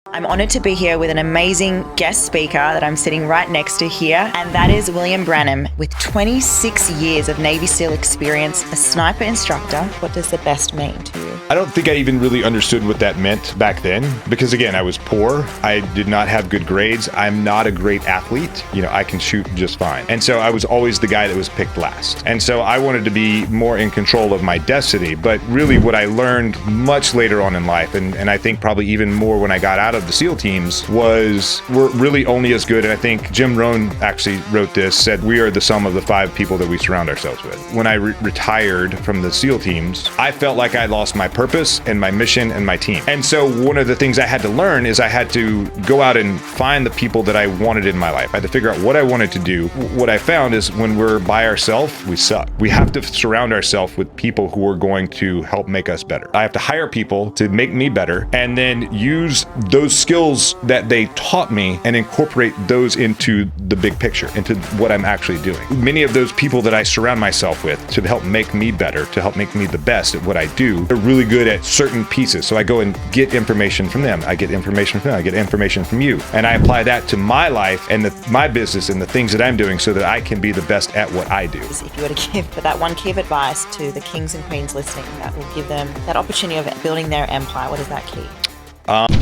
I'm honored to be here with an amazing guest speaker that I'm sitting right next to here, and that is William Branum. With 26 years of Navy SEAL experience, a sniper instructor, what does the best mean to you? I don't think I even really understood what that meant back then because, again, I was poor. I did not have good grades. I'm not a great athlete. I can shoot just fine. And so I was always the guy that was picked last. And so I wanted to be more in control of my destiny. But really what I learned much later on in life, and I think probably even more when I got out of the SEAL teams, was we're really only as good. And I think Jim Rohn actually wrote this, said we are the sum of the 5 people that we surround ourselves with. When I retired from the SEAL teams, I felt like I lost my purpose and my mission and my team. And so one of the things I had to learn is I had to go out and find the people that I wanted in my life. I had to figure out what I wanted to do. What I found is when we're by ourselves, we suck. We have to surround ourselves with people who are going to help make us better. I have to hire people to make me better and then use those skills that they taught me and incorporate those into the big picture, into what I'm actually doing. Many of those people that I surround myself with to help make me better, to help make me the best at what I do, they're really good at certain pieces. So I go and get information from them. I get information from them. I get information from you. And I apply that to my life and my business and the things that I'm doing so that I can be the best at what I do. If you were to give that one key of advice to the kings and queens listening that will give them that opportunity of building their empire, what is that key?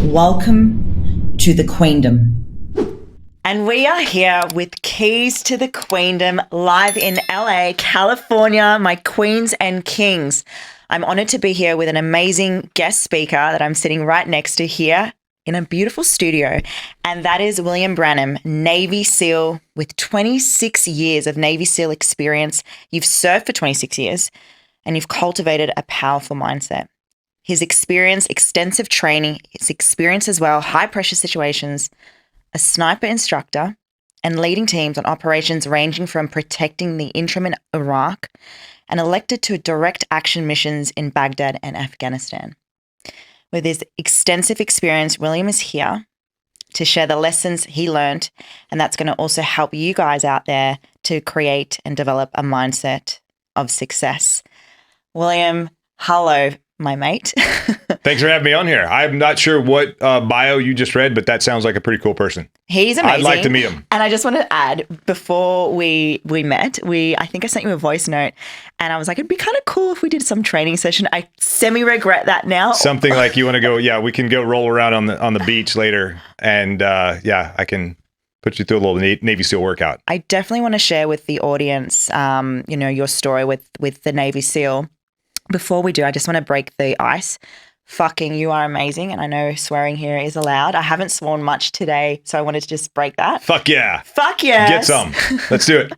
Welcome to the Queendom. And we are here with Keys to the Queendom live in LA, California, my queens and kings. I'm honored to be here with an amazing guest speaker that I'm sitting right next to here in a beautiful studio. And that is William Branum, Navy SEAL with 26 years of Navy SEAL experience. You've served for 26 years and you've cultivated a powerful mindset. His experience, extensive training, his experience as well, high pressure situations, a sniper instructor, and leading teams on operations ranging from protecting the interim in Iraq and elected to direct action missions in Baghdad and Afghanistan. With his extensive experience, William is here to share the lessons he learned, and that's going to also help you guys out there to create and develop a mindset of success. William, hello, my mate. Thanks for having me on here. I'm not sure what bio you just read, but that sounds like a pretty cool person. He's amazing. I'd like to meet him. And I just want to add, before we met, I think I sent you a voice note and I was like, it'd be kind of cool if we did some training session. I semi-regret that now. Something like you want to go, yeah, we can go roll around on the beach later. And I can put you through a little Navy SEAL workout. I definitely want to share with the audience, your story with the Navy SEAL. Before we do, I just want to break the ice. Fucking, you are amazing. And I know swearing here is allowed. I haven't sworn much today, so I wanted to just break that. Fuck yeah. Fuck yes. Get some. Let's do it.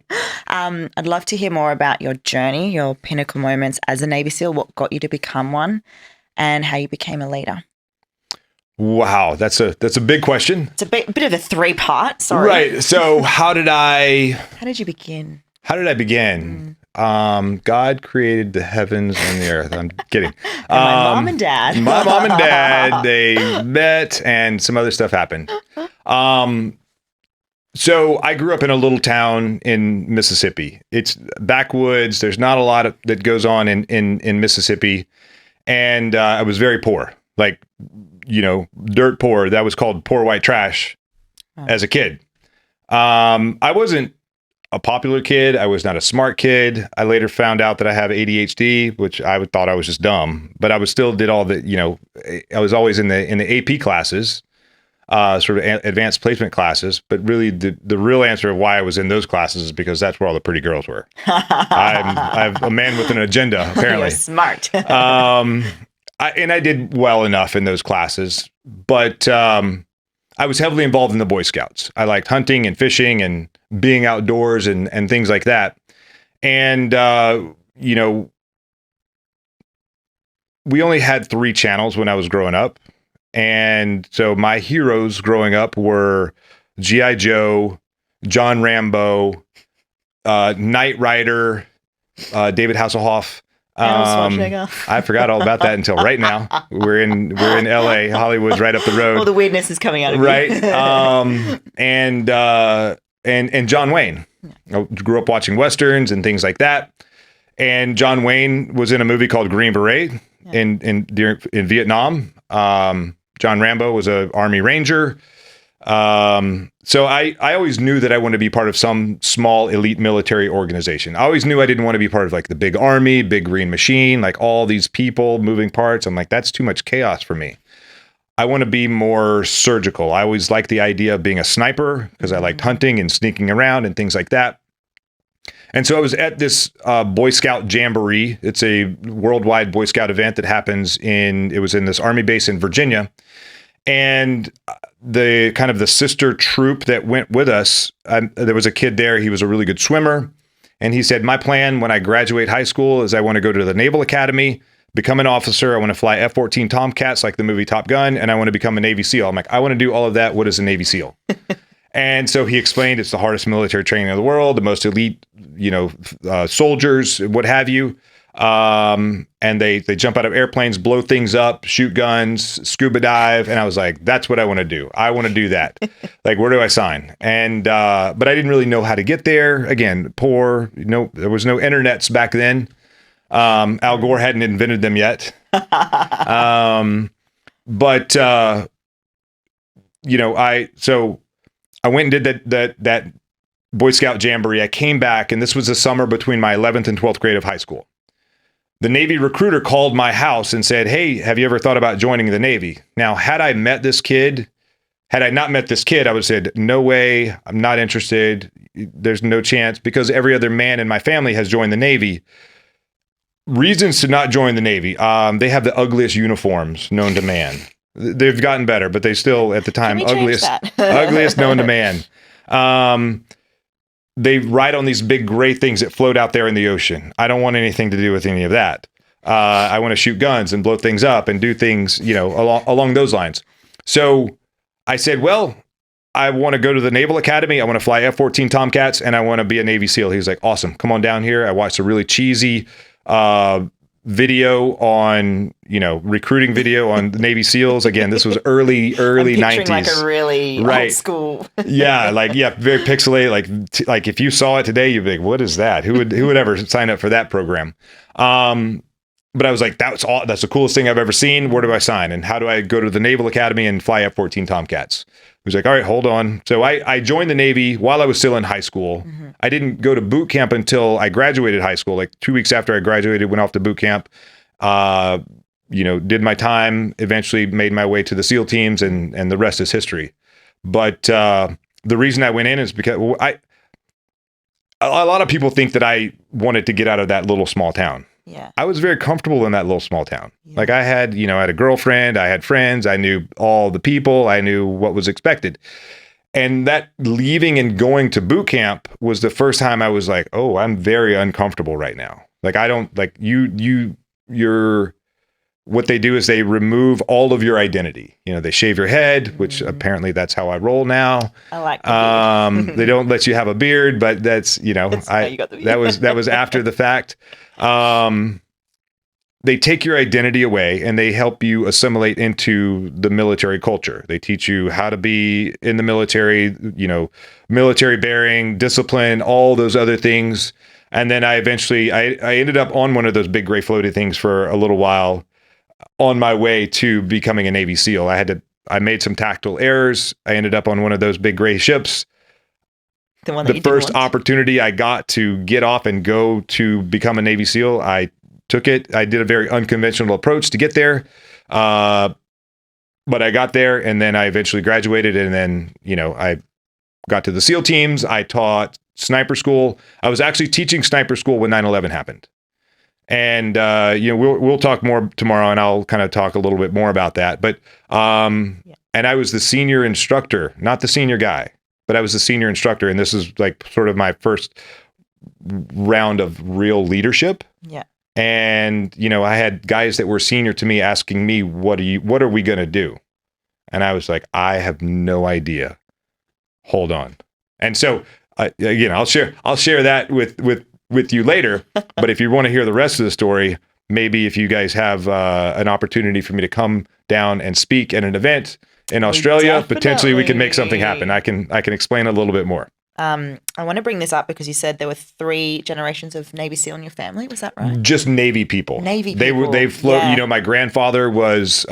I'd love to hear more about your journey, your pinnacle moments as a Navy SEAL, what got you to become one, and how you became a leader. Wow, that's a big question. It's a bit of a 3-part, sorry. Right. So how did you begin? How did I begin? God created the heavens and the earth. I'm kidding. My mom and dad. My mom and dad, they met and some other stuff happened. So I grew up in a little town in Mississippi. It's backwoods. There's not a lot that goes on in Mississippi. And I was very poor, like, dirt poor. That was called poor white trash as a kid. I wasn't a popular kid. I was not a smart kid. I later found out that I have ADHD, which I thought I was just dumb, but I still did all the, I was always in the AP classes, sort of advanced placement classes, but really the real answer of why I was in those classes is because that's where all the pretty girls were. I'm a man with an agenda, apparently. You're smart. I did well enough in those classes, but I was heavily involved in the Boy Scouts. I liked hunting and fishing and being outdoors and things like that. And, we only had 3 channels when I was growing up. And so my heroes growing up were G.I. Joe, John Rambo, Knight Rider, David Hasselhoff. I forgot all about that until right now. We're in LA. Hollywood's right up the road. All the weirdness is coming out of right. you. And John Wayne. I grew up watching Westerns and things like that. And John Wayne was in a movie called Green Beret in Vietnam. John Rambo was a Army Ranger. So I always knew that I wanted to be part of some small elite military organization. I always knew I didn't want to be part of like the big army, big green machine, like all these people moving parts. I'm like, that's too much chaos for me. I want to be more surgical. I always liked the idea of being a sniper because I liked hunting and sneaking around and things like that. And so I was at this Boy Scout Jamboree. It's a worldwide Boy Scout event that happens it was in this Army base in Virginia. And the kind of the sister troop that went with us, there was a kid there. He was a really good swimmer. And he said, my plan when I graduate high school is I want to go to the Naval Academy, become an officer. I want to fly F-14 Tomcats like the movie Top Gun. And I want to become a Navy SEAL. I'm like, I want to do all of that. What is a Navy SEAL? And so he explained it's the hardest military training in the world, the most elite, soldiers, what have you. And they jump out of airplanes, blow things up, shoot guns, scuba dive. And I was like, that's what I want to do. I want to do that. Like, where do I sign? And, but I didn't really know how to get there. Again, poor, there was no internets back then. Al Gore hadn't invented them yet. I went and did that Boy Scout Jamboree. I came back, and this was the summer between my 11th and 12th grade of high school. The Navy recruiter called my house and said, hey, have you ever thought about joining the Navy? Now, had I not met this kid, I would have said, no way, I'm not interested. There's no chance, because every other man in my family has joined the Navy. Reasons to not join the Navy. They have the ugliest uniforms known to man. They've gotten better, but they still, at the time, ugliest known to man. They ride on these big gray things that float out there in the ocean. I don't want anything to do with any of that. I want to shoot guns and blow things up and do things, along those lines. So I said, well, I want to go to the Naval Academy. I want to fly F-14 Tomcats, and I want to be a Navy SEAL. He was like, awesome. Come on down here. I watched a really cheesy video on, recruiting video on the Navy SEALs. Again, this was early 90s. Like a really old school. Very pixelated. Like if you saw it today, you'd be like, what is that? Who would ever sign up for that program? But I was like, that's the coolest thing I've ever seen. Where do I sign? And how do I go to the Naval Academy and fly F-14 Tomcats? He was like, all right, hold on. So I joined the Navy while I was still in high school. Mm-hmm. I didn't go to boot camp until I graduated high school. Like 2 weeks after I graduated, went off to boot camp, did my time, eventually made my way to the SEAL teams, and the rest is history. But the reason I went in is because a lot of people think that I wanted to get out of that little small town. Yeah. I was very comfortable in that little small town. Yeah. Like I had a girlfriend, I had friends, I knew all the people, I knew what was expected. And that leaving and going to boot camp was the first time I was like, oh, I'm very uncomfortable right now. Like I don't like you're what they do is they remove all of your identity. They shave your head, which apparently that's how I roll now. I like the beard. They don't let you have a beard, but that's, that was after the fact. They take your identity away and they help you assimilate into the military culture. They teach you how to be in the military, military bearing, discipline, all those other things. And then I ended up on one of those big gray floaty things for a little while on my way to becoming a Navy SEAL. I made some tactical errors. I ended up on one of those big gray ships. The first opportunity I got to get off and go to become a Navy SEAL, I took it. I did a very unconventional approach to get there. But I got there, and then I eventually graduated, and then, I got to the SEAL teams. I taught sniper school. I was actually teaching sniper school when 9/11 happened. And, we'll talk more tomorrow, and I'll kind of talk a little bit more about that. But, and I was the senior instructor, not the senior guy, but I was the senior instructor. And this is like sort of my first round of real leadership. Yeah. And, I had guys that were senior to me asking me, what are we going to do? And I was like, I have no idea. Hold on. And so, I'll share that with you later. But if you want to hear the rest of the story, maybe if you guys have an opportunity for me to come down and speak at an event in Australia, potentially we can make something happen. I can explain a little bit more. I want to bring this up because you said there were 3 generations of Navy SEAL in your family. Was that right? Just Navy people. They float. Yeah. My grandfather was,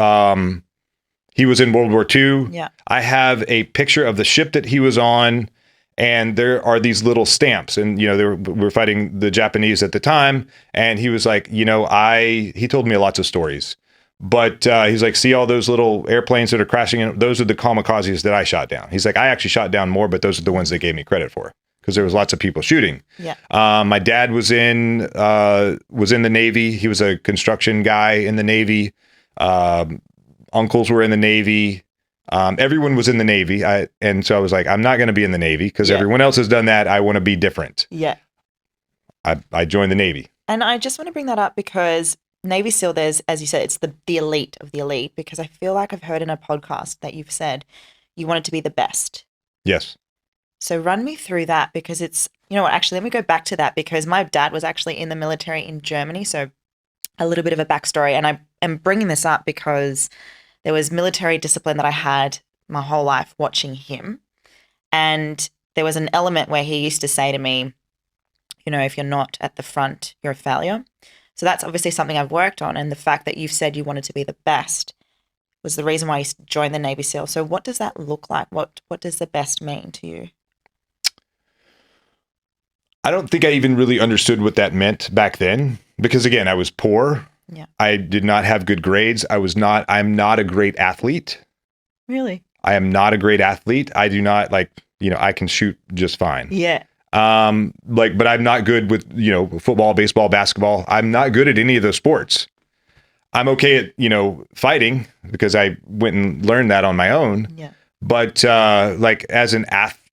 He was in World War II. Yeah. I have a picture of the ship that he was on, and there are these little stamps. And, we were fighting the Japanese at the time. And he was like, he told me lots of stories. But he's like, see all those little airplanes that are crashing in? Those are the kamikazes that I shot down. He's like, I actually shot down more, but those are the ones they gave me credit for because there was lots of people shooting. Yeah. My dad was in the Navy. He was a construction guy in the Navy. Uncles were in the Navy. Everyone was in the Navy. And so I was like, I'm not going to be in the Navy because everyone else has done that. I want to be different. Yeah. I joined the Navy. And I just want to bring that up because Navy SEAL, there's, as you said, it's the elite of the elite, because I feel like I've heard in a podcast that you've said you wanted to be the best. Yes. So run me through that, because it's, actually, let me go back to that, because my dad was actually in the military in Germany. So a little bit of a backstory. And I am bringing this up because there was military discipline that I had my whole life watching him. And there was an element where he used to say to me, if you're not at the front, you're a failure. So that's obviously something I've worked on. And the fact that you've said you wanted to be the best was the reason why you joined the Navy SEAL. So what does that look like? What does the best mean to you? I don't think I even really understood what that meant back then, because again, I was poor. Yeah. I did not have good grades. I'm not a great athlete. Really? I am not a great athlete. I do not I can shoot just fine. Yeah. But I'm not good with, football, baseball, basketball. I'm not good at any of those sports. I'm okay at, fighting because I went and learned that on my own. Yeah. But, as an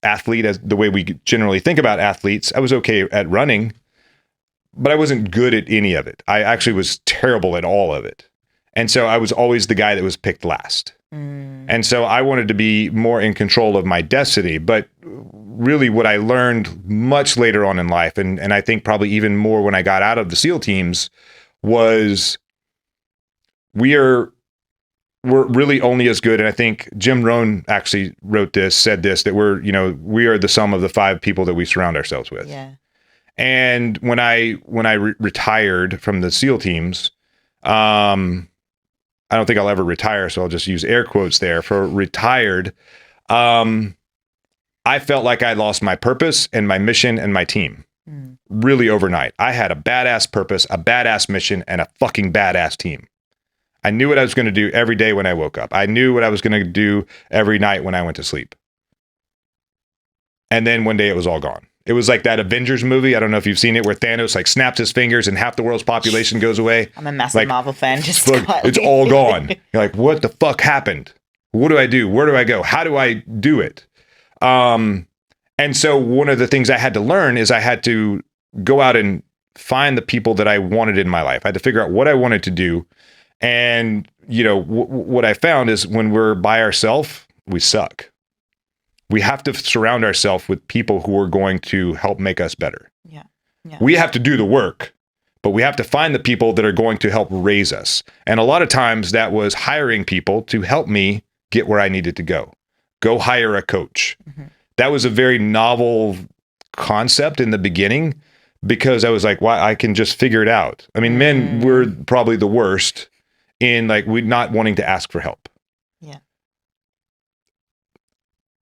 athlete, as the way we generally think about athletes, I was okay at running, but I wasn't good at any of it. I actually was terrible at all of it. And so I was always the guy that was picked last. And so I wanted to be more in control of my destiny. But really what I learned much later on in life, and I think probably even more when I got out of the SEAL teams, was we're really only as good. And I think Jim Rohn actually said this, that we are the sum of the 5 people that we surround ourselves with. Yeah. And when I retired from the SEAL teams, I don't think I'll ever retire, so I'll just use air quotes there for retired. I felt like I lost my purpose and my mission and my team really overnight. I had a badass purpose, a badass mission, and a fucking badass team. I knew what I was going to do every day when I woke up. I knew what I was going to do every night when I went to sleep. And then one day it was all gone. It was like that Avengers movie. I don't know if you've seen it, where Thanos snaps his fingers and half the world's population goes away. I'm a massive Marvel fan. Just look, it's all gone. You're like, what the fuck happened? What do I do? Where do I go? How do I do it? And so one of the things I had to learn is I had to go out and find the people that I wanted in my life. I had to figure out what I wanted to do. And, what I found is when we're by ourselves, we suck. We have to surround ourselves with people who are going to help make us better. Yeah. We have to do the work, but we have to find the people that are going to help raise us. And a lot of times that was hiring people to help me get where I needed to go. Go hire a coach. Mm-hmm. That was a very novel concept in the beginning, because I was like, well, I can just figure it out. I mean, men were probably the worst in we not wanting to ask for help. Yeah.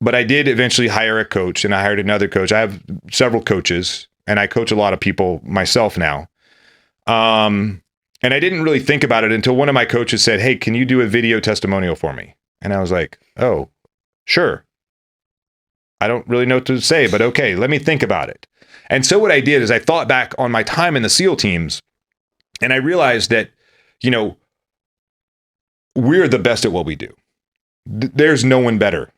But I did eventually hire a coach, and I hired another coach. I have several coaches, and I coach a lot of people myself now. And I didn't really think about it until one of my coaches said, hey, can you do a video testimonial for me? And I was like, oh, sure. I don't really know what to say, but okay, let me think about it. And so what I did is I thought back on my time in the SEAL teams, and I realized that, we're the best at what we do. There's no one better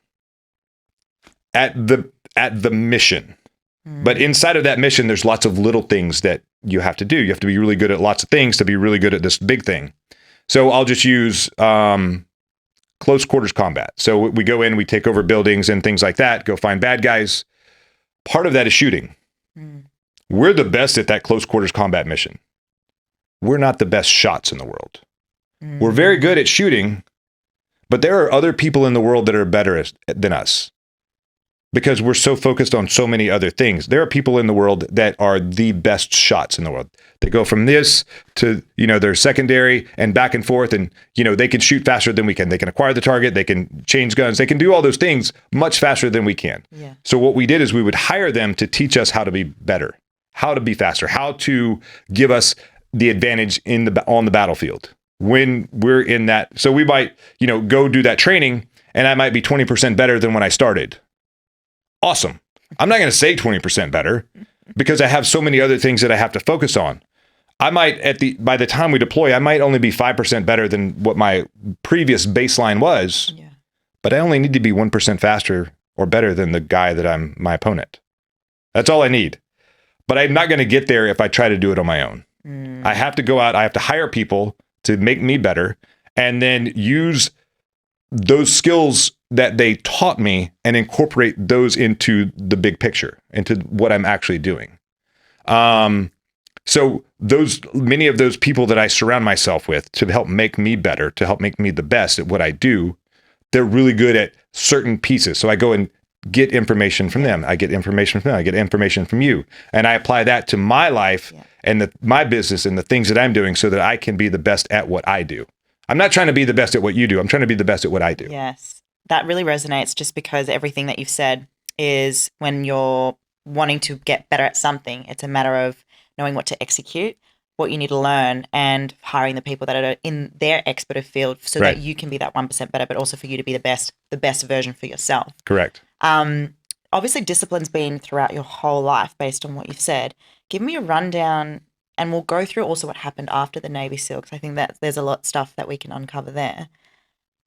at the mission. But inside of that mission, there's lots of little things that you have to do. You have to be really good at lots of things to be really good at this big thing. So I'll just use close quarters combat. So we go in, we take over buildings and things like that, go find bad guys. Part of that is shooting. We're the best at that close quarters combat mission. We're not the best shots in the world. We're very good at shooting, but there are other people in the world that are better than us. because we're so focused on so many other things. There are people in the world that are the best shots in the world. They go from this to, their secondary and back and forth. And, they can shoot faster than we can. They can acquire the target. They can change guns. They can do all those things much faster than we can. Yeah. So what we did is we would hire them to teach us how to be better, how to be faster, how to give us the advantage on the battlefield when we're in that. So we might, go do that training and I might be 20% better than when I started. Awesome. I'm not going to say 20% better because I have so many other things that I have to focus on. I might by the time we deploy, I might only be 5% better than what my previous baseline was, but I only need to be 1% faster or better than the guy that my opponent. That's all I need. But I'm not going to get there if I try to do it on my own. I have to go out. I have to hire people to make me better and then use those skills that they taught me and incorporate those into the big picture, into what I'm actually doing. So many of those people that I surround myself with to help make me better, to help make me the best at what I do, they're really good at certain pieces. So I go and get information from them. I get information from them. I get information from you. And I apply that to my life and my business and the things that I'm doing so that I can be the best at what I do. I'm not trying to be the best at what you do. I'm trying to be the best at what I do. Yes. That really resonates just because everything that you've said is when you're wanting to get better at something, it's a matter of knowing what to execute, what you need to learn, and hiring the people that are in their expert field so that you can be that 1% better, but also for you to be the best version for yourself. Correct. Obviously, discipline's been throughout your whole life based on what you've said. Give me a rundown, and we'll go through also what happened after the Navy SEAL, because I think that there's a lot of stuff that we can uncover there.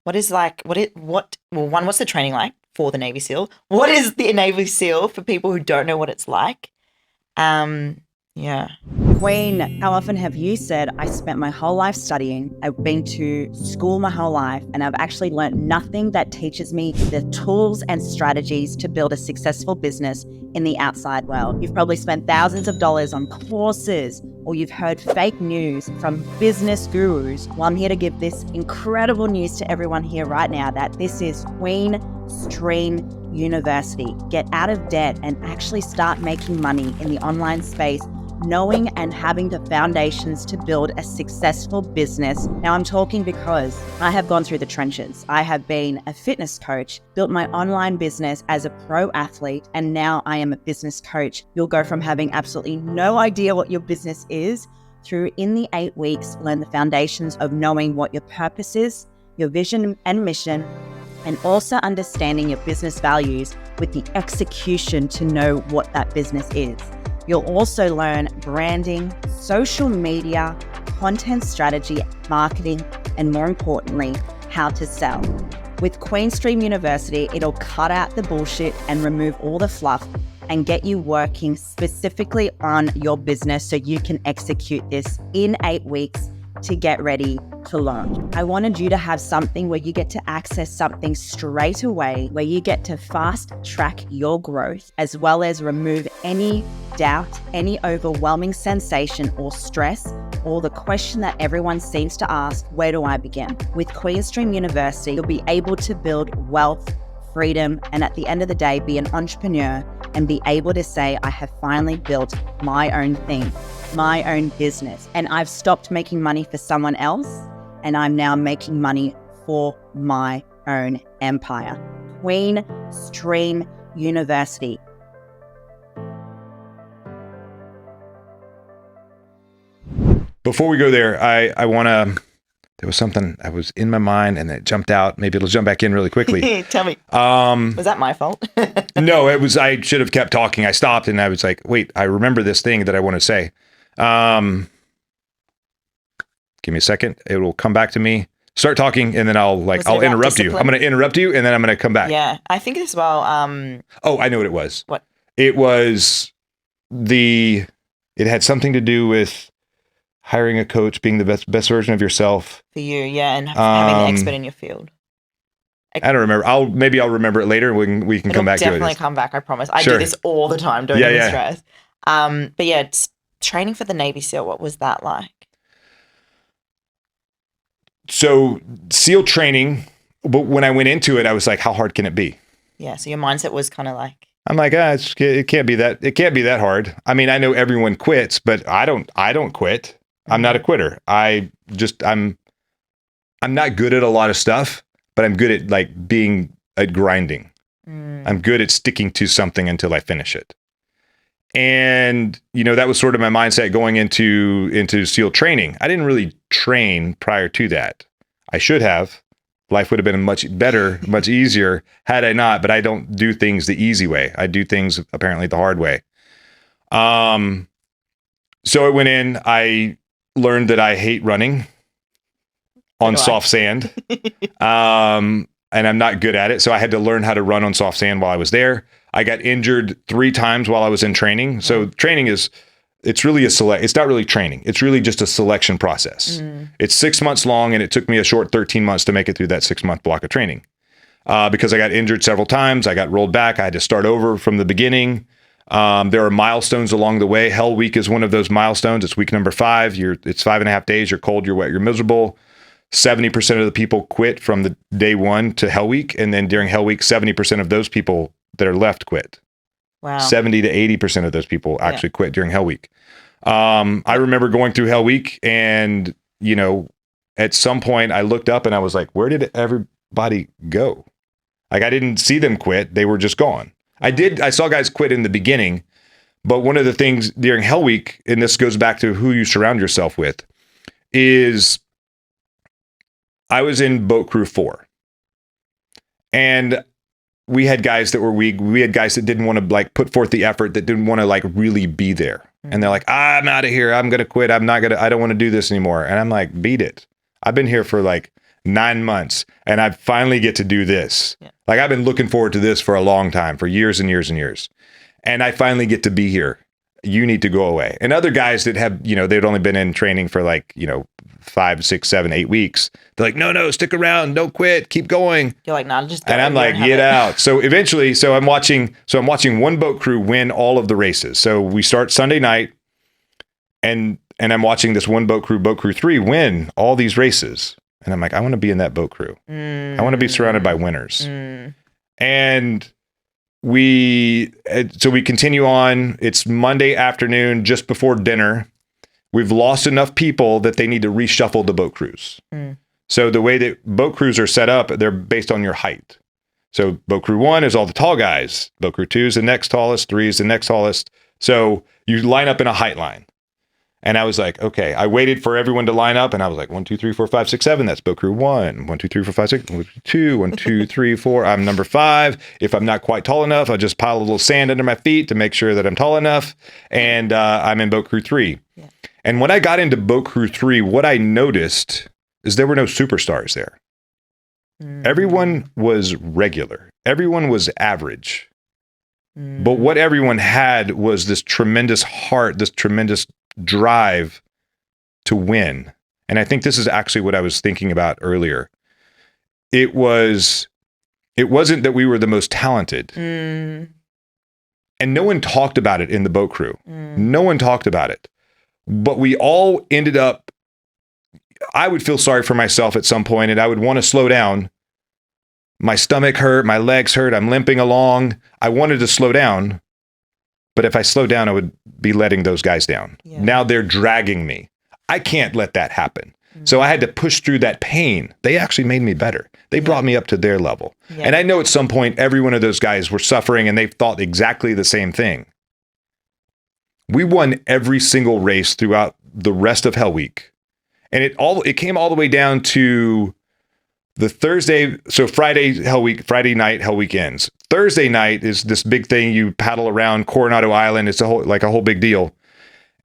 What's the training like for the Navy SEAL? What is the Navy SEAL for people who don't know what it's like? Queen, how often have you said, I spent my whole life studying, I've been to school my whole life, and I've actually learned nothing that teaches me the tools and strategies to build a successful business in the outside world. You've probably spent thousands of dollars on courses, or you've heard fake news from business gurus. Well, I'm here to give this incredible news to everyone here right now that this is Queen Stream University. Get out of debt and actually start making money in the online space, knowing and having the foundations to build a successful business. Now I'm talking because I have gone through the trenches. I have been a fitness coach, built my online business as a pro athlete, and now I am a business coach. You'll go from having absolutely no idea what your business is through, in the 8 weeks, learn the foundations of knowing what your purpose is, your vision and mission, and also understanding your business values with the execution to know what that business is. You'll also learn branding, social media, content strategy, marketing, and more importantly, how to sell. With QueenStream University, it'll cut out the bullshit and remove all the fluff and get you working specifically on your business so you can execute this in 8 weeks to get ready to launch. I wanted you to have something where you get to access something straight away, where you get to fast track your growth, as well as remove any doubt, any overwhelming sensation or stress, or the question that everyone seems to ask, where do I begin? With QueenStream University, you'll be able to build wealth, freedom, and at the end of the day, be an entrepreneur and be able to say, I have finally built my own thing, my own business. And I've stopped making money for someone else, and I'm now making money for my own empire. QueenStream University. Before we go there, I want to, there was something I was in my mind and it jumped out. Maybe it'll jump back in really quickly. Tell me. Was that my fault? No, I should have kept talking. I stopped and I was like, wait, I remember this thing that I want to say. Give me a second. It will come back to me. Start talking and then I'll interrupt you. I'm going to interrupt you and then I'm going to come back. Yeah, I think as well. Oh, I know what it was. What? It was it had something to do with hiring a coach, being the best version of yourself. For you, yeah, and having an expert in your field. I don't remember. Maybe I'll remember it later. We can come back to it. Definitely come back. I promise. I do this all the time. Don't even stress. But yeah, training for the Navy SEAL. What was that like? So SEAL training. But when I went into it, I was like, how hard can it be? Yeah. So your mindset was kind of like, I'm like, it can't be that hard. I mean, I know everyone quits, but I don't quit. I'm not a quitter. I'm not good at a lot of stuff, but I'm good at like being at grinding. I'm good at sticking to something until I finish it. And, that was sort of my mindset going into SEAL training. I didn't really train prior to that. I should have. Life would have been much better, much easier had I not, but I don't do things the easy way. I do things apparently the hard way. So I went in, I learned that I hate running on soft sand. And I'm not good at it. So I had to learn how to run on soft sand while I was there. I got injured 3 times while I was in training. So training it's really it's not really training. It's really just a selection process. It's 6 months long, and it took me a short 13 months to make it through that 6-month block of training. Because I got injured several times. I got rolled back. I had to start over from the beginning. There are milestones along the way. Hell Week is one of those milestones. It's week number 5. It's 5.5 days. You're cold, you're wet, you're miserable. 70% of the people quit from the day 1 to Hell Week. And then during Hell Week, 70% of those people that are left quit. wow. 70 to 80% of those people actually quit during Hell Week. I remember going through Hell Week, and, at some point I looked up and I was like, where did everybody go? Like, I didn't see them quit. They were just gone. I saw guys quit in the beginning, but one of the things during Hell Week, and this goes back to who you surround yourself with, is I was in boat crew 4, and we had guys that were weak. We had guys that didn't want to like put forth the effort, that didn't want to like really be there. And they're like, I'm out of here. I'm going to quit. I don't want to do this anymore. And I'm like, beat it. I've been here for like 9 months, and I finally get to do this. Yeah. Like, I've been looking forward to this for a long time, for years and years and years. And I finally get to be here. You need to go away. And other guys that have, they'd only been in training for like, 5, 6, 7, 8 weeks. They're like, no, stick around. Don't quit. Keep going. You're like, nah, just go. And I'm like, get out. So eventually, I'm watching one boat crew win all of the races. So we start Sunday night, and I'm watching this one boat crew 3, win all these races. And I'm like, I want to be in that boat crew. I want to be surrounded by winners. And we continue on. It's Monday afternoon, just before dinner. We've lost enough people that they need to reshuffle the boat crews. So the way that boat crews are set up, they're based on your height. So boat crew 1 is all the tall guys. Boat crew 2 is the next tallest. 3 is the next tallest. So you line up in a height line. And I was like, okay, I waited for everyone to line up, and I was like, 1, 2, 3, 4, 5, 6, 7. That's boat crew 1. 1, 2, 3, 4, 5, 6. 1, 2, 1, 2, 3, 4. I'm number 5. If I'm not quite tall enough, I'll just pile a little sand under my feet to make sure that I'm tall enough. And I'm in boat crew 3. Yeah. And when I got into boat crew 3, what I noticed is there were no superstars there. Everyone was regular. Everyone was average. But what everyone had was this tremendous heart, this tremendous drive to win. And I think this is actually what I was thinking about earlier. It wasn't that we were the most talented. And no one talked about it in the boat crew. No one talked about it. But we all ended up, I would feel sorry for myself at some point, and I would want to slow down. My stomach hurt, my legs hurt, I'm limping along. I wanted to slow down, but if I slowed down, I would be letting those guys down. Yeah. Now they're dragging me. I can't let that happen. So I had to push through that pain. They actually made me better. They brought me up to their level. Yeah. And I know at some point, every one of those guys were suffering, and they thought exactly the same thing. We won every single race throughout the rest of Hell Week. And it came all the way down to the Thursday. So Friday, Hell Week, Friday night, Hell Week ends. Thursday night is this big thing. You paddle around Coronado Island. It's a whole big deal.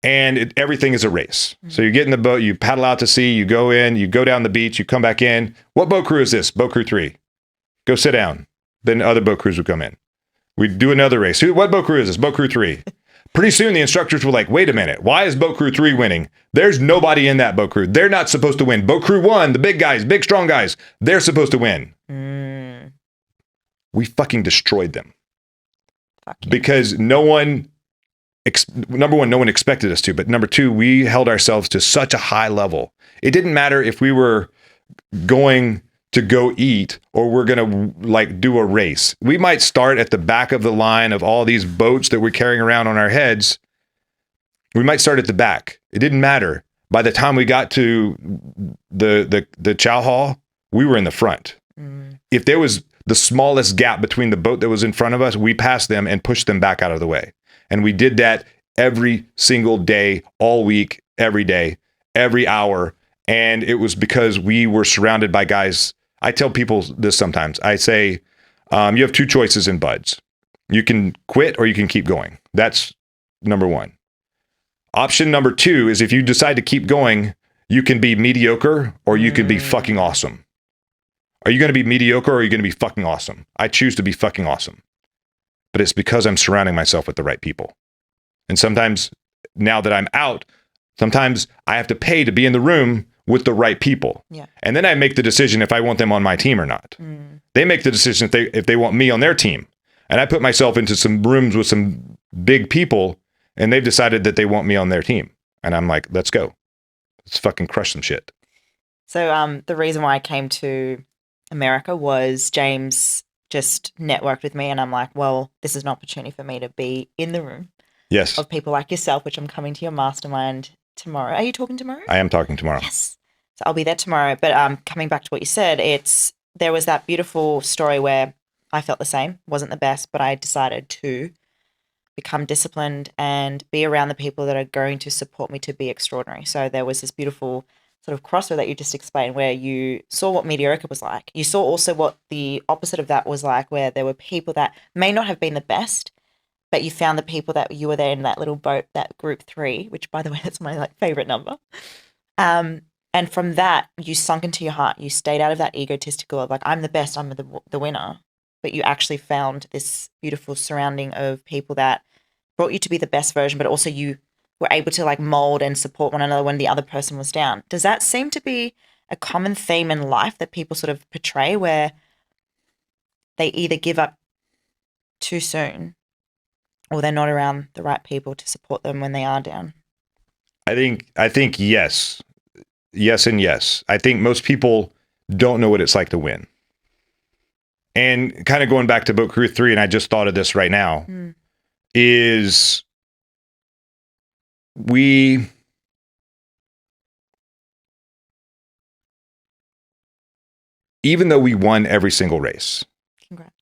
And everything is a race. So you get in the boat, you paddle out to sea, you go in, you go down the beach, you come back in. What boat crew is this? Boat crew 3. Go sit down. Then other boat crews would come in. We'd do another race. What boat crew is this? Boat crew 3. Pretty soon the instructors were like, wait a minute, why is boat crew 3 winning? There's nobody in that boat crew. They're not supposed to win. Boat crew 1, the big guys, big strong guys, they're supposed to win. We fucking destroyed them. Because number one, no one expected us to, but number 2, we held ourselves to such a high level. It didn't matter if we were going to go eat, or we're going to like do a race. We might start at the back of the line of all these boats that we're carrying around on our heads. We might start at the back. It didn't matter. By the time we got to the chow hall, we were in the front. If there was the smallest gap between the boat that was in front of us, we passed them and pushed them back out of the way. And we did that every single day, all week, every day, every hour. And it was because we were surrounded by guys. I tell people this sometimes. I say, you have two choices in buds. You can quit or you can keep going. That's number one. Option number two is if you decide to keep going, you can be mediocre or you can be fucking awesome. Are you going to be mediocre or are you going to be fucking awesome? I choose to be fucking awesome. But it's because I'm surrounding myself with the right people. And sometimes, now that I'm out, sometimes I have to pay to be in the room with the right people. Yeah. And then I make the decision if I want them on my team or not. They make the decision if they want me on their team. And I put myself into some rooms with some big people, and they've decided that they want me on their team. And I'm like, let's go. Let's fucking crush some shit. So the reason why I came to America was James just networked with me, and I'm like, well, this is an opportunity for me to be in the room Yes, of people like yourself, which I'm coming to your mastermind tomorrow. Are you talking tomorrow? I am talking tomorrow. Yes. So I'll be there tomorrow. But coming back to what you said, there was that beautiful story where I felt the same. Wasn't the best, but I decided to become disciplined and be around the people that are going to support me to be extraordinary. So there was this beautiful sort of crossroad that you just explained where you saw what mediocre was like. You saw also what the opposite of that was like, where there were people that may not have been the best, but you found the people that you were there in that little boat, that group 3, which by the way, that's my favorite number. And from that, you sunk into your heart. You stayed out of that egotistical of like, I'm the best, I'm the winner. But you actually found this beautiful surrounding of people that brought you to be the best version, but also you were able to like mold and support one another when the other person was down. Does that seem to be a common theme in life that people sort of portray, where they either give up too soon or they're not around the right people to support them when they are down? I think yes. Yes and yes. I think most people don't know what it's like to win. And kind of going back to book crew 3, and I just thought of this right now, is even though we won every single race, Congrats.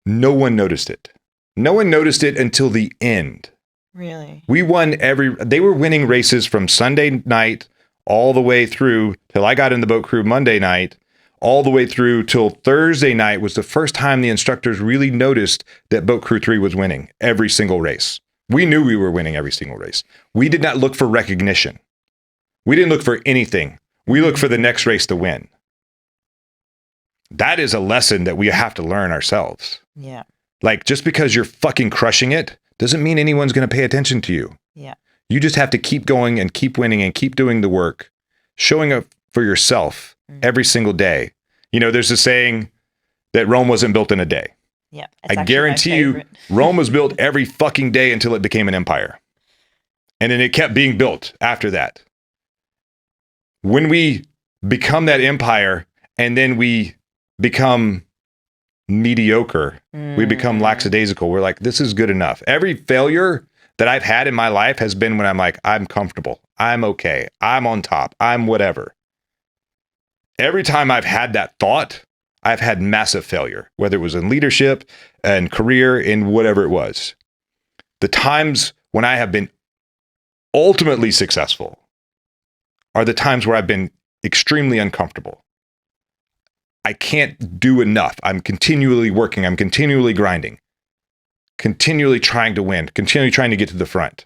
no one noticed it. No one noticed it until the end. Really? We won they were winning races from Sunday night all the way through till I got in the boat crew Monday night, all the way through till Thursday night was the first time the instructors really noticed that boat crew 3 was winning every single race. We knew we were winning every single race. We did not look for recognition. We didn't look for anything. We looked for the next race to win. That is a lesson that we have to learn ourselves. Yeah. Like, just because you're fucking crushing it doesn't mean anyone's going to pay attention to you. Yeah. You just have to keep going and keep winning and keep doing the work, showing up for yourself every single day. You know, there's a saying that Rome wasn't built in a day. Yeah. I guarantee you, Rome was built every fucking day until it became an empire. And then it kept being built after that. When we become that empire and then we become mediocre, we become lackadaisical. We're like, this is good enough. Every failure that I've had in my life has been when I'm like, I'm comfortable. I'm okay. I'm on top. I'm whatever. Every time I've had that thought, I've had massive failure, whether it was in leadership and career, in whatever it was. The times when I have been ultimately successful are the times where I've been extremely uncomfortable. I can't do enough. I'm continually working. I'm continually grinding, continually trying to win, continually trying to get to the front.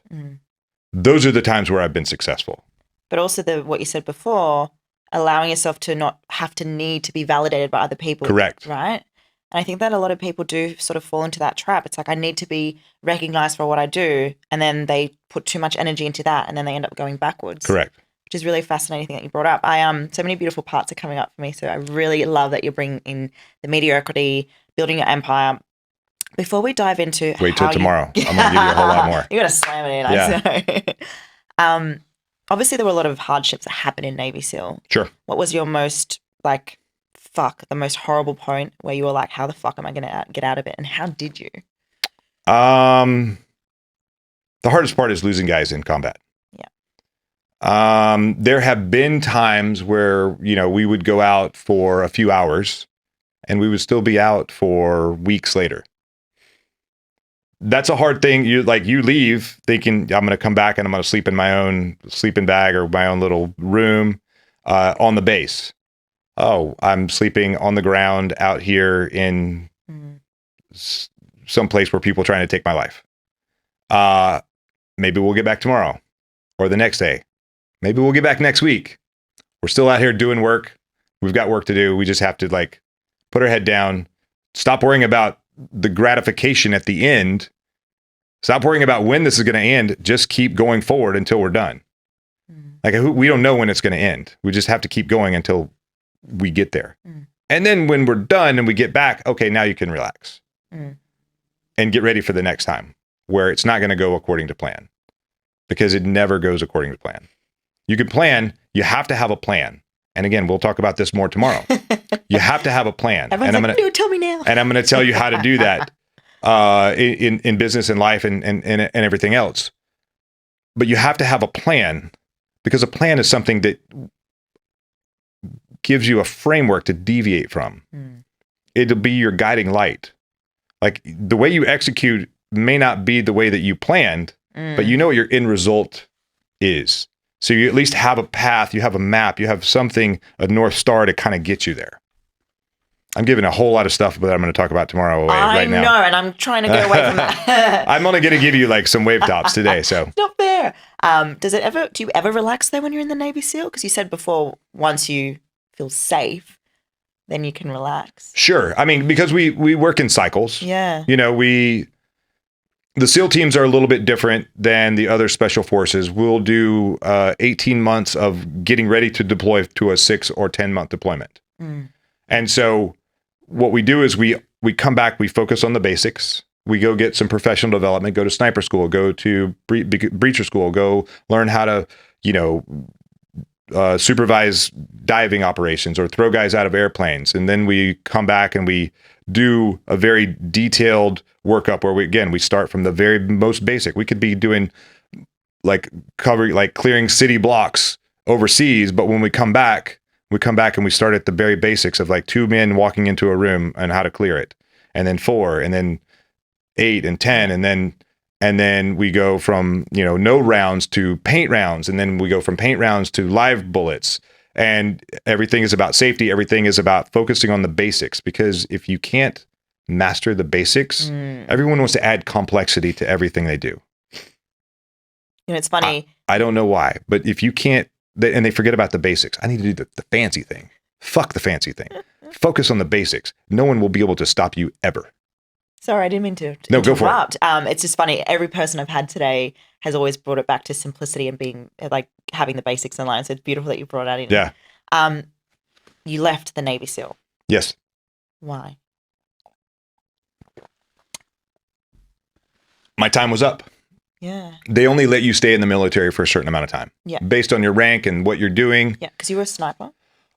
Those are the times where I've been successful. But also what you said before, allowing yourself to not have to need to be validated by other people. Correct. Right? And I think that a lot of people do sort of fall into that trap. It's like, I need to be recognized for what I do. And then they put too much energy into that and then they end up going backwards. Correct. Which is really fascinating that you brought up. So many beautiful parts are coming up for me. So I really love that you're bringing in the mediocrity, building your empire. Before we dive into wait till tomorrow. I'm going to give you a whole lot more. You're going to slam it in. Yeah. I know. Obviously, there were a lot of hardships that happened in Navy SEAL. Sure. What was your most like, fuck, the most horrible point where you were like, how the fuck am I going to get out of it? And how did you? The hardest part is losing guys in combat. Yeah. There have been times where, you know, we would go out for a few hours and we would still be out for weeks later. That's a hard thing. You leave thinking I'm going to come back and I'm going to sleep in my own sleeping bag or my own little room on the base. Oh, I'm sleeping on the ground out here in some place where people are trying to take my life. Maybe we'll get back tomorrow or the next day. Maybe we'll get back next week. We're still out here doing work. We've got work to do. We just have to like put our head down, stop worrying about the gratification at the end. Stop worrying about when this is going to end. Just keep going forward until we're done. Like we don't know when it's going to end. We just have to keep going until we get there. And then when we're done and we get back, okay, now you can relax and get ready for the next time where it's not going to go according to plan, because it never goes according to plan. You can plan. You have to have a plan. And again, we'll talk about this more tomorrow. You have to have a plan. Everyone's like, no, tell me now. And I'm going to tell you how to do that in business and life and everything else. But you have to have a plan, because a plan is something that gives you a framework to deviate from. It'll be your guiding light. Like the way you execute may not be the way that you planned, but you know what your end result is. So you at least have a path, you have a map, you have something, a North Star to kind of get you there. I'm giving a whole lot of stuff that I'm going to talk about tomorrow away right now. I know, and I'm trying to get away from that. I'm only going to give you like some wave tops today. So it's not fair. Do you ever relax though when you're in the Navy SEAL? Because you said before, once you feel safe, then you can relax. Sure. I mean, because we work in cycles. Yeah. You know, the SEAL teams are a little bit different than the other special forces. We'll do 18 months of getting ready to deploy to a 6 or 10 month deployment. And so what we do is we come back, we focus on the basics. We go get some professional development, go to sniper school, go to breacher school, go learn how to, you know, supervise diving operations or throw guys out of airplanes. And then we come back and we do a very detailed workup where we start from the very most basic. We could be doing like clearing city blocks overseas, but when we come back and we start at the very basics of like 2 men walking into a room and how to clear it, and then 4, and then 8 and 10, and then we go from, you know, no rounds to paint rounds, and then we go from paint rounds to live bullets. And everything is about safety. Everything is about focusing on the basics, because if you can't master the basics, everyone wants to add complexity to everything they do. You know, it's funny. I don't know why, but if you can't, and they forget about the basics. I need to do the fancy thing. Fuck the fancy thing. Focus on the basics. No one will be able to stop you ever. Sorry, I didn't mean to No, interrupt. go for it. It's just funny. Every person I've had today has always brought it back to simplicity and being like having the basics in line. So it's beautiful that you brought that in. Yeah. You left the Navy SEAL. Yes. Why? My time was up. Yeah. They only let you stay in the military for a certain amount of time. Yeah. Based on your rank and what you're doing. Yeah, because you were a sniper.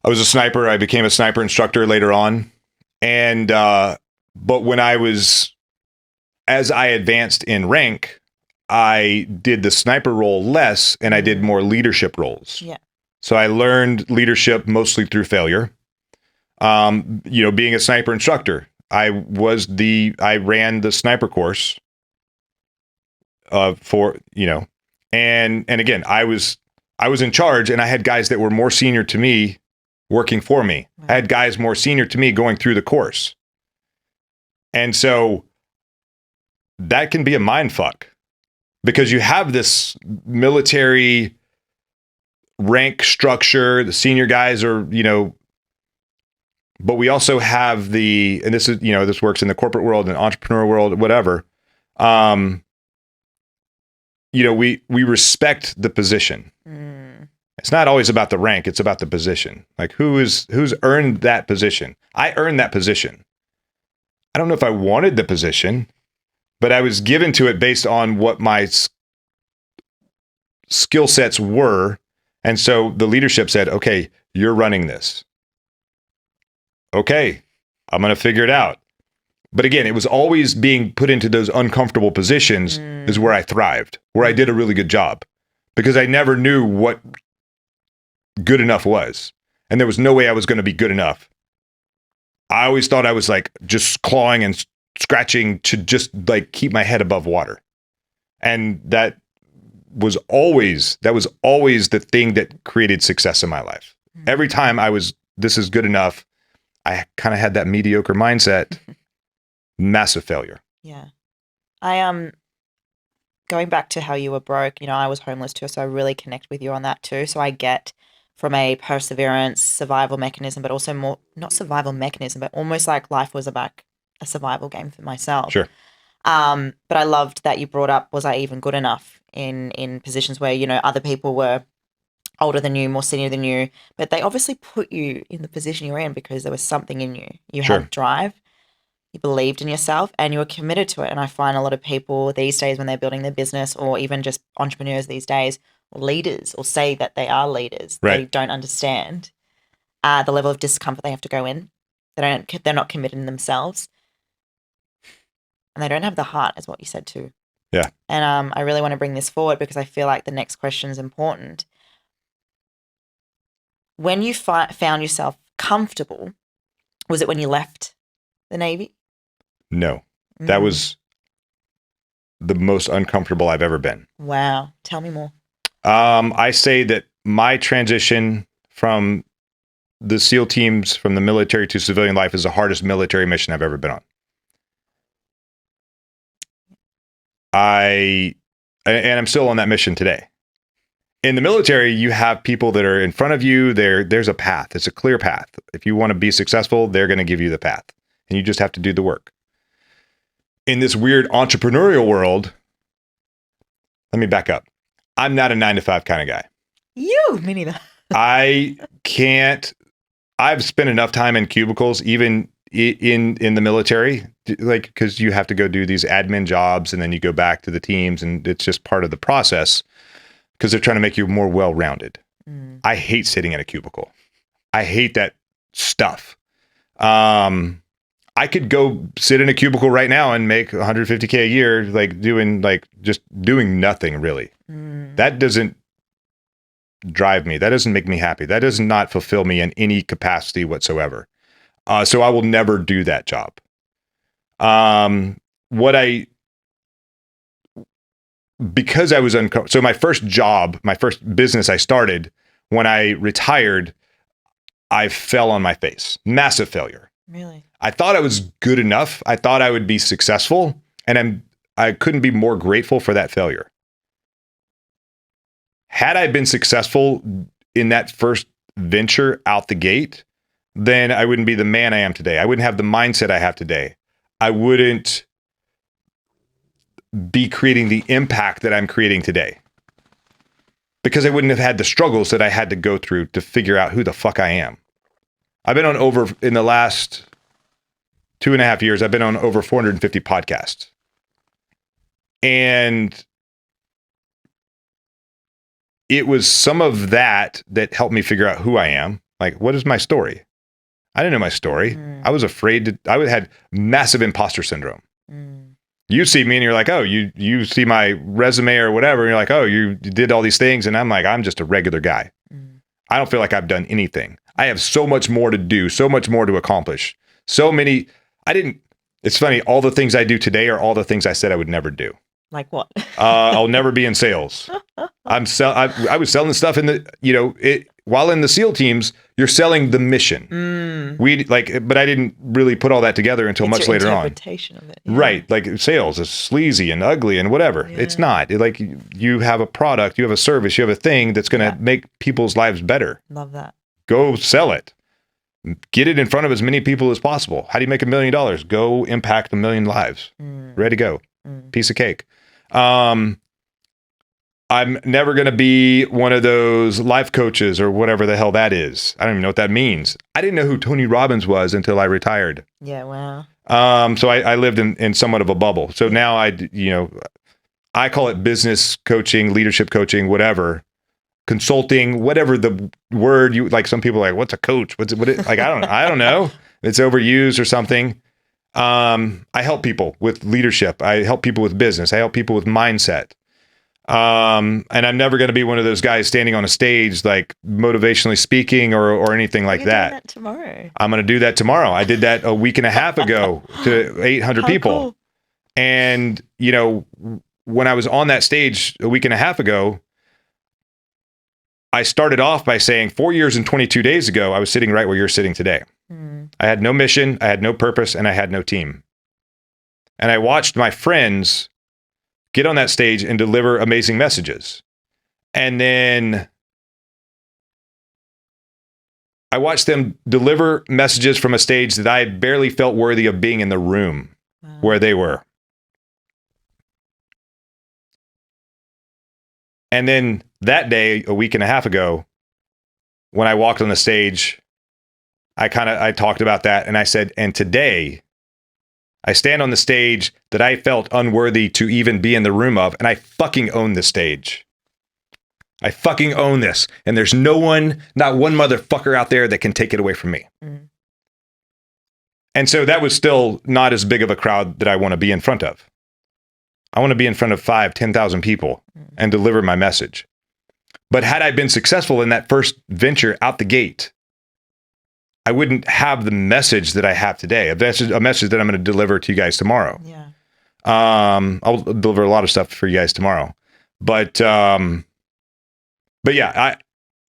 I was a sniper. I became a sniper instructor later on. And, but as I advanced in rank, I did the sniper role less and I did more leadership roles. Yeah. So I learned leadership mostly through failure. You know, being a sniper instructor, I ran the sniper course for, you know, and again, I was in charge, and I had guys that were more senior to me working for me. I had guys more senior to me going through the course. And so that can be a mind fuck, because you have this military rank structure, the senior guys are, you know, but we also have and this is, you know, this works in the corporate world and entrepreneur world, whatever. You know, we respect the position. It's not always about the rank. It's about the position. Like who's earned that position? I earned that position. I don't know if I wanted the position, but I was given to it based on what my skill sets were. And so the leadership said, okay, you're running this. okay, I'm going to figure it out. But again, it was always being put into those uncomfortable positions is where I thrived, where I did a really good job, because I never knew what good enough was. And there was no way I was going to be good enough. I always thought I was like just clawing and scratching to just like keep my head above water. And that was always the thing that created success in my life. Every time this is good enough, I kind of had that mediocre mindset. Massive failure. Yeah. I going back to how you were broke, I was homeless too, so I really connect with you on that too. So I get from a perseverance, survival mechanism, but also more, not survival mechanism, but almost like life was about a survival game for myself. Sure. But I loved that you brought up, was I even good enough in positions where, other people were older than you, more senior than you, but they obviously put you in the position you're in because there was something in you. You Sure. had drive. You believed in yourself and you were committed to it. And I find a lot of people these days when they're building their business, or even just entrepreneurs these days, or leaders, or say that they are leaders, right, they don't understand the level of discomfort they have to go in. They're not committed in themselves, and they don't have the heart, is what you said too. Yeah. And I really want to bring this forward because I feel like the next question is important. When you found yourself comfortable, was it when you left the Navy? No, that was the most uncomfortable I've ever been. Wow. Tell me more. I say that my transition from the SEAL teams, from the military to civilian life, is the hardest military mission I've ever been on. And I'm still on that mission today. In the military, you have people that are in front of you. There's a path. It's a clear path. If you want to be successful, they're going to give you the path, and you just have to do the work. In this weird entrepreneurial world, let me back up. I'm not a 9-to-5 kind of guy. Me neither. I've spent enough time in cubicles, even in the military, like, because you have to go do these admin jobs and then you go back to the teams, and it's just part of the process because they're trying to make you more well-rounded. I hate sitting in a cubicle. I hate that stuff. I could go sit in a cubicle right now and make $150K a year, just doing nothing really. That doesn't drive me. That doesn't make me happy. That does not fulfill me in any capacity whatsoever. So I will never do that job. Because I was uncomfortable. So my first business I started, when I retired, I fell on my face. Massive failure. Really? I thought I was good enough. I thought I would be successful, and I couldn't be more grateful for that failure. Had I been successful in that first venture out the gate, then I wouldn't be the man I am today. I wouldn't have the mindset I have today. I wouldn't be creating the impact that I'm creating today, because I wouldn't have had the struggles that I had to go through to figure out who the fuck I am. I've been in the last 2.5 years, I've been on over 450 podcasts. And it was some of that helped me figure out who I am. Like, what is my story? I didn't know my story. I was afraid I had massive imposter syndrome. You see me and you're like, oh, you see my resume or whatever. And you're like, oh, you did all these things. And I'm like, I'm just a regular guy. I don't feel like I've done anything. I have so much more to do, so much more to accomplish. It's funny, all the things I do today are all the things I said I would never do. Like what? I'll never be in sales. I was selling stuff while in the SEAL teams, you're selling the mission. But I didn't really put all that together until much later on. Interpretation of it. Yeah. Right. Like, sales is sleazy and ugly and whatever. Yeah. It's not. Like, you have a product, you have a service, you have a thing that's going to make people's lives better. Love that. Go sell it. Get it in front of as many people as possible. How do you make $1 million? Go impact 1 million lives. Ready to go. Piece of cake. I'm never going to be one of those life coaches or whatever the hell that is. I don't even know what that means. I didn't know who Tony Robbins was until I retired. Yeah, wow. So I lived in somewhat of a bubble. So now I call it business coaching, leadership coaching, whatever. consulting, whatever the word you like. Some people are like, what's a coach? Like, I don't know. It's overused or something. I help people with leadership. I help people with business. I help people with mindset. And I'm never going to be one of those guys standing on a stage, like motivationally speaking or anything like that. That tomorrow. I'm going to do that tomorrow. I did that a week and a half ago to 800 people. Cool. And, you know, when I was on that stage a week and a half ago, I started off by saying 4 years and 22 days ago, I was sitting right where you're sitting today. I had no mission, I had no purpose, and I had no team. And I watched my friends get on that stage and deliver amazing messages. And then I watched them deliver messages from a stage that I barely felt worthy of being in the room where they were. And then that day, a week and a half ago, when I walked on the stage, I talked about that and I said, and today I stand on the stage that I felt unworthy to even be in the room of, and I fucking own the stage. I fucking own this. And there's not one motherfucker out there that can take it away from me. And so that was still not as big of a crowd that I want to be in front of. I want to be in front of 5,000, 10,000 people and deliver my message. But had I been successful in that first venture out the gate, I wouldn't have the message that I have today, a message that I'm going to deliver to you guys tomorrow. Yeah. I'll deliver a lot of stuff for you guys tomorrow. But yeah,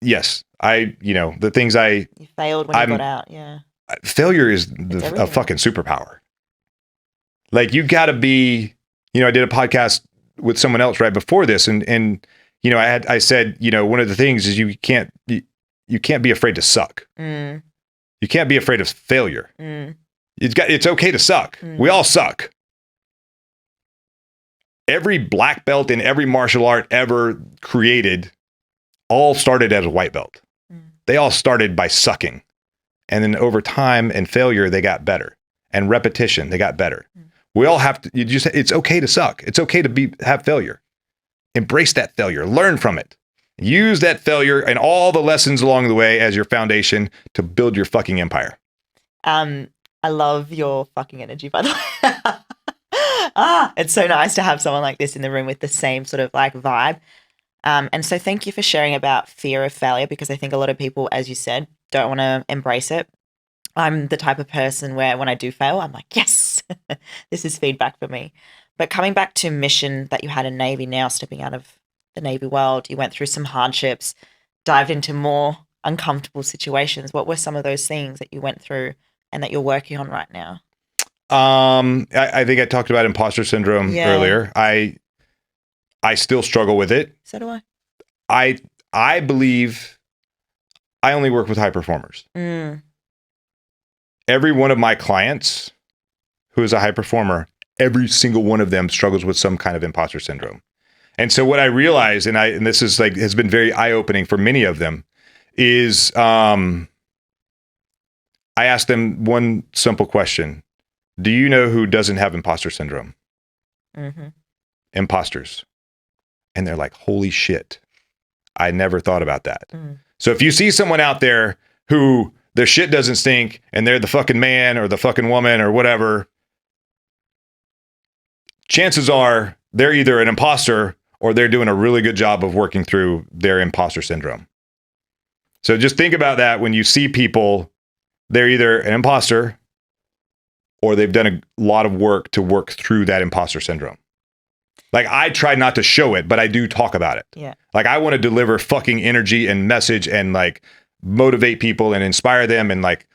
the things You failed when you got out. Yeah. Failure is a fucking superpower. Like, you got to be, I did a podcast with someone else right before this. And I said, one of the things is you can't be afraid to suck. You can't be afraid of failure. It's okay to suck. We all suck. Every black belt in every martial art ever created all started as a white belt. They all started by sucking. And then over time and failure, they got better. And repetition, they got better. We all have to, it's okay to suck. It's okay to have failure. Embrace that failure. Learn from it. Use that failure and all the lessons along the way as your foundation to build your fucking empire. I love your fucking energy, by the way. It's so nice to have someone like this in the room with the same sort of like vibe. And so thank you for sharing about fear of failure, because I think a lot of people, as you said, don't want to embrace it. I'm the type of person where when I do fail, I'm like, yes, this is feedback for me. But coming back to mission that you had in Navy, now stepping out of the Navy world, you went through some hardships, dived into more uncomfortable situations. What were some of those things that you went through and that you're working on right now? I think I talked about imposter syndrome earlier. I still struggle with it. So do I. I believe I only work with high performers. Every one of my clients who is a high performer, every single one of them struggles with some kind of imposter syndrome. And so what I realized, and this is has been very eye-opening for many of them, is I asked them one simple question. Do you know who doesn't have imposter syndrome? Imposters. And they're like, holy shit. I never thought about that. So if you see someone out there who their shit doesn't stink and they're the fucking man or the fucking woman or whatever, chances are they're either an imposter or they're doing a really good job of working through their imposter syndrome. So just think about that when you see people, they're either an imposter or they've done a lot of work to work through that imposter syndrome. Like, I try not to show it, but I do talk about it. Yeah. Like, I want to deliver fucking energy and message and like motivate people and inspire them and like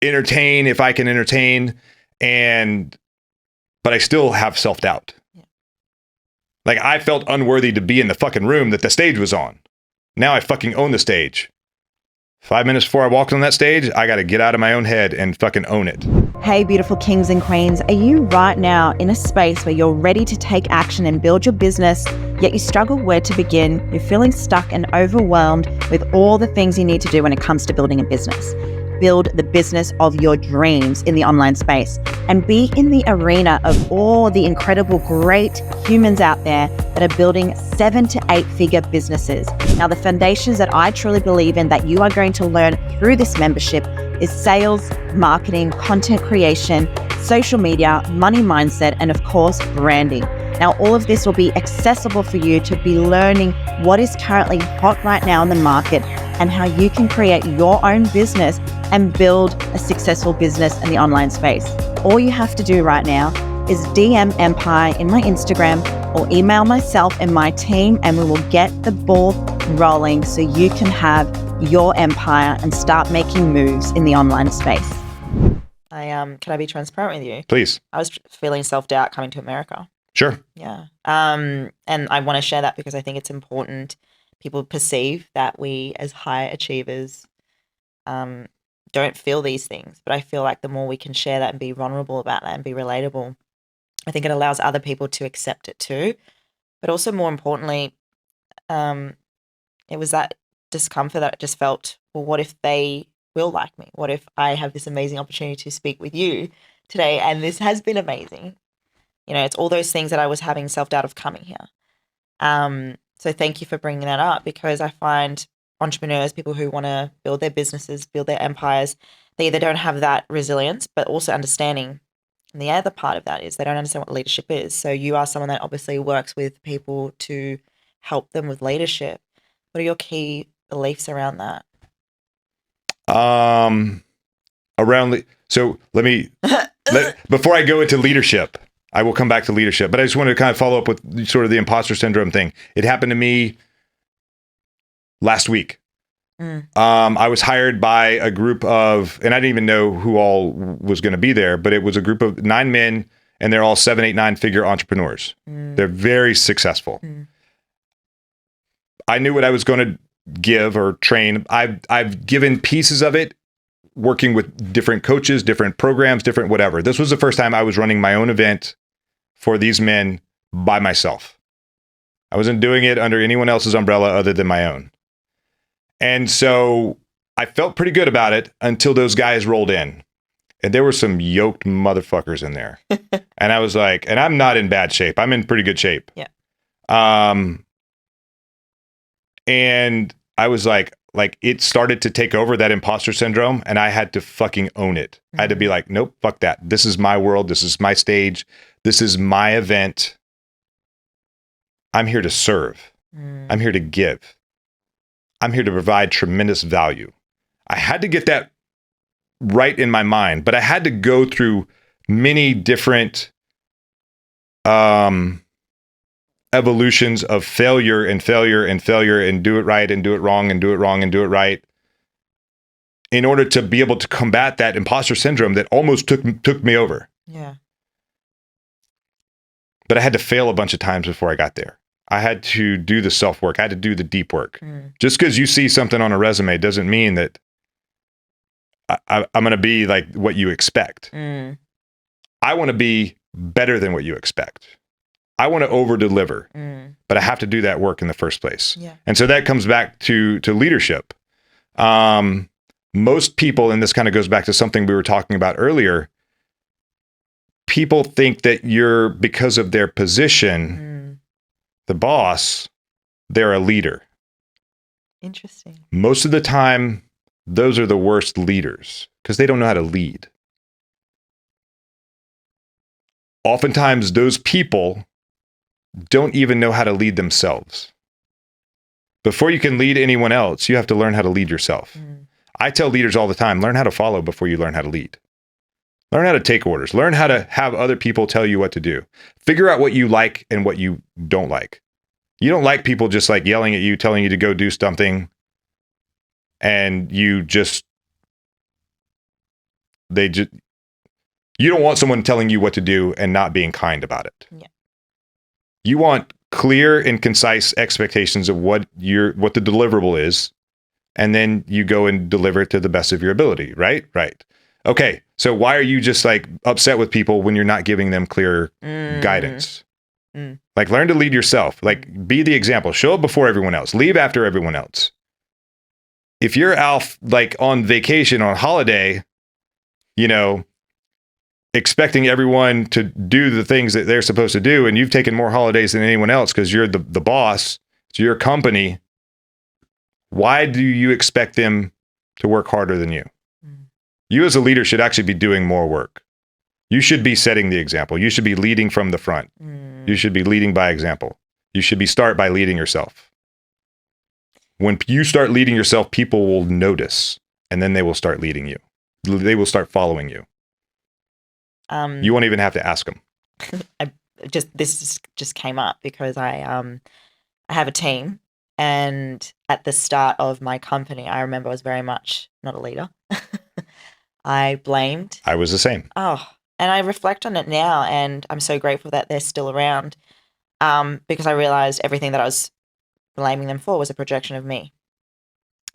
entertain if I can entertain. But I still have self-doubt. Yeah. Like, I felt unworthy to be in the fucking room that the stage was on. Now I fucking own the stage. 5 minutes before I walked on that stage, I got to get out of my own head and fucking own it. Hey, beautiful kings and queens. Are you right now in a space where you're ready to take action and build your business, yet you struggle where to begin? You're feeling stuck and overwhelmed with all the things you need to do when it comes to building a business. build the business of your dreams in the online space and be in the arena of all the incredible, great humans out there that are building 7 to 8 figure businesses. Now, the foundations that I truly believe in that you are going to learn through this membership is sales, marketing, content creation, social media, money mindset, and of course, branding. Now, all of this will be accessible for you to be learning what is currently hot right now in the market and how you can create your own business and build a successful business in the online space. All you have to do right now is DM Empire in my Instagram or email myself and my team, and we will get the ball rolling so you can have your empire and start making moves in the online space. Can I be transparent with you? Please. I was feeling self-doubt coming to America. Sure. Yeah. And I want to share that because I think it's important. People perceive that we as high achievers don't feel these things. But I feel like the more we can share that and be vulnerable about that and be relatable, I think it allows other people to accept it too. But also more importantly, it was that discomfort that I just felt, well, what if they will like me? What if I have this amazing opportunity to speak with you today? And this has been amazing. You know, it's all those things that I was having self-doubt of coming here. So thank you for bringing that up, because I find entrepreneurs, people who want to build their businesses, build their empires, they either don't have that resilience, but also understanding. And the other part of that is they don't understand what leadership is. So you are someone that obviously works with people to help them with leadership. What are your key beliefs around that? Before I go into leadership, I will come back to leadership, but I just wanted to kind of follow up with sort of the imposter syndrome thing. It happened to me last week. I was hired by a group of, and I didn't even know who all was going to be there, but it was a group of 9 men, and they're all 7, 8, 9 figure entrepreneurs. They're very successful. I knew what I was going to give or train. I've given pieces of it, working with different coaches, different programs, different whatever. This was the first time I was running my own event for these men by myself. I wasn't doing it under anyone else's umbrella other than my own. And so I felt pretty good about it until those guys rolled in. And there were some yoked motherfuckers in there. And I was like, and I'm not in bad shape. I'm in pretty good shape. Yeah. And I was like it started to take over, that imposter syndrome, and I had to fucking own it. I had to be like, nope, fuck that. This is my world. This is my stage. This is my event. I'm here to serve. I'm here to give. I'm here to provide tremendous value. I had to get that right in my mind, but I had to go through many different evolutions of failure and failure and failure, and do it right and do it wrong and do it wrong and do it right, in order to be able to combat that imposter syndrome that almost took me over. Yeah. But I had to fail a bunch of times before I got there. I had to do the self-work. I had to do the deep work. Just because you see something on a resume doesn't mean that I'm going to be like what you expect. I want to be better than what you expect. I want to over-deliver, but I have to do that work in the first place. Yeah. And so that comes back to leadership. Most people, and this kind of goes back to something we were talking about earlier, people think that you're, because of their position, the boss, they're a leader. Interesting. Most of the time, those are the worst leaders because they don't know how to lead. Oftentimes, those people don't even know how to lead themselves. Before you can lead anyone else, you have to learn how to lead yourself. I tell leaders all the time, learn how to follow before you learn how to lead. Learn how to take orders. Learn how to have other people tell you what to do. Figure out what you like and what you don't like. You don't like people just like yelling at you, telling you to go do something, and you don't want someone telling you what to do and not being kind about it. Yeah. You want clear and concise expectations of what the deliverable is, and then you go and deliver it to the best of your ability, right? Right. Okay, so why are you just like upset with people when you're not giving them clear guidance? Like, learn to lead yourself. Like, be the example. Show up before everyone else. Leave after everyone else. if you're out like on vacation, on holiday, you know, expecting everyone to do the things that they're supposed to do, and you've taken more holidays than anyone else because you're the boss, it's your company, why do you expect them to work harder than you? You as a leader should actually be doing more work. You should be setting the example. You should be leading from the front. You should be leading by example. You should start by leading yourself. When you start leading yourself, people will notice, and then they will start leading you. They will start following you. You won't even have to ask them. This just came up because I have a team, and at the start of my company, I remember I was very much not a leader. I blamed. I was the same. Oh, and I reflect on it now, and I'm so grateful that they're still around, because I realized everything that I was blaming them for was a projection of me.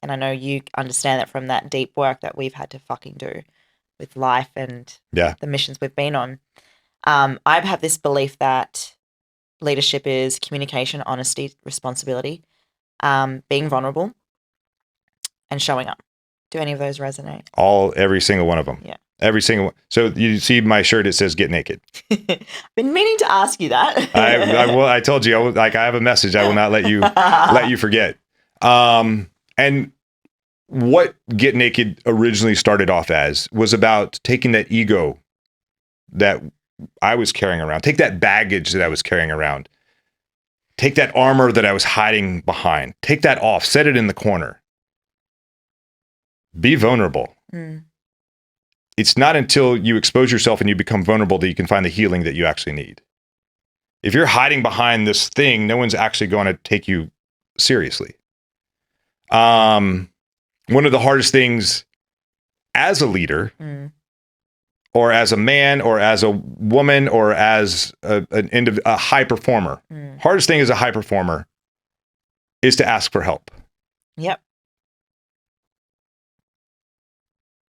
And I know you understand that from that deep work that we've had to fucking do with life and the missions we've been on. I have this belief that leadership is communication, honesty, responsibility, being vulnerable, and showing up. Do any of those resonate? Every single one of them. Yeah. Every single one. So you see my shirt, it says get naked. Been meaning to ask you that. I told you, I have a message. I will not let you forget. And what Get Naked originally started off as was about taking that ego that I was carrying around, take that baggage that I was carrying around, take that armor that I was hiding behind, take that off, set it in the corner. Be vulnerable. It's not until you expose yourself and you become vulnerable that you can find the healing that you actually need. If you're hiding behind this thing, no one's actually going to take you seriously. One of the hardest things as a leader, or as a man, or as a woman, or as a high performer, hardest thing as a high performer is to ask for help. Yep.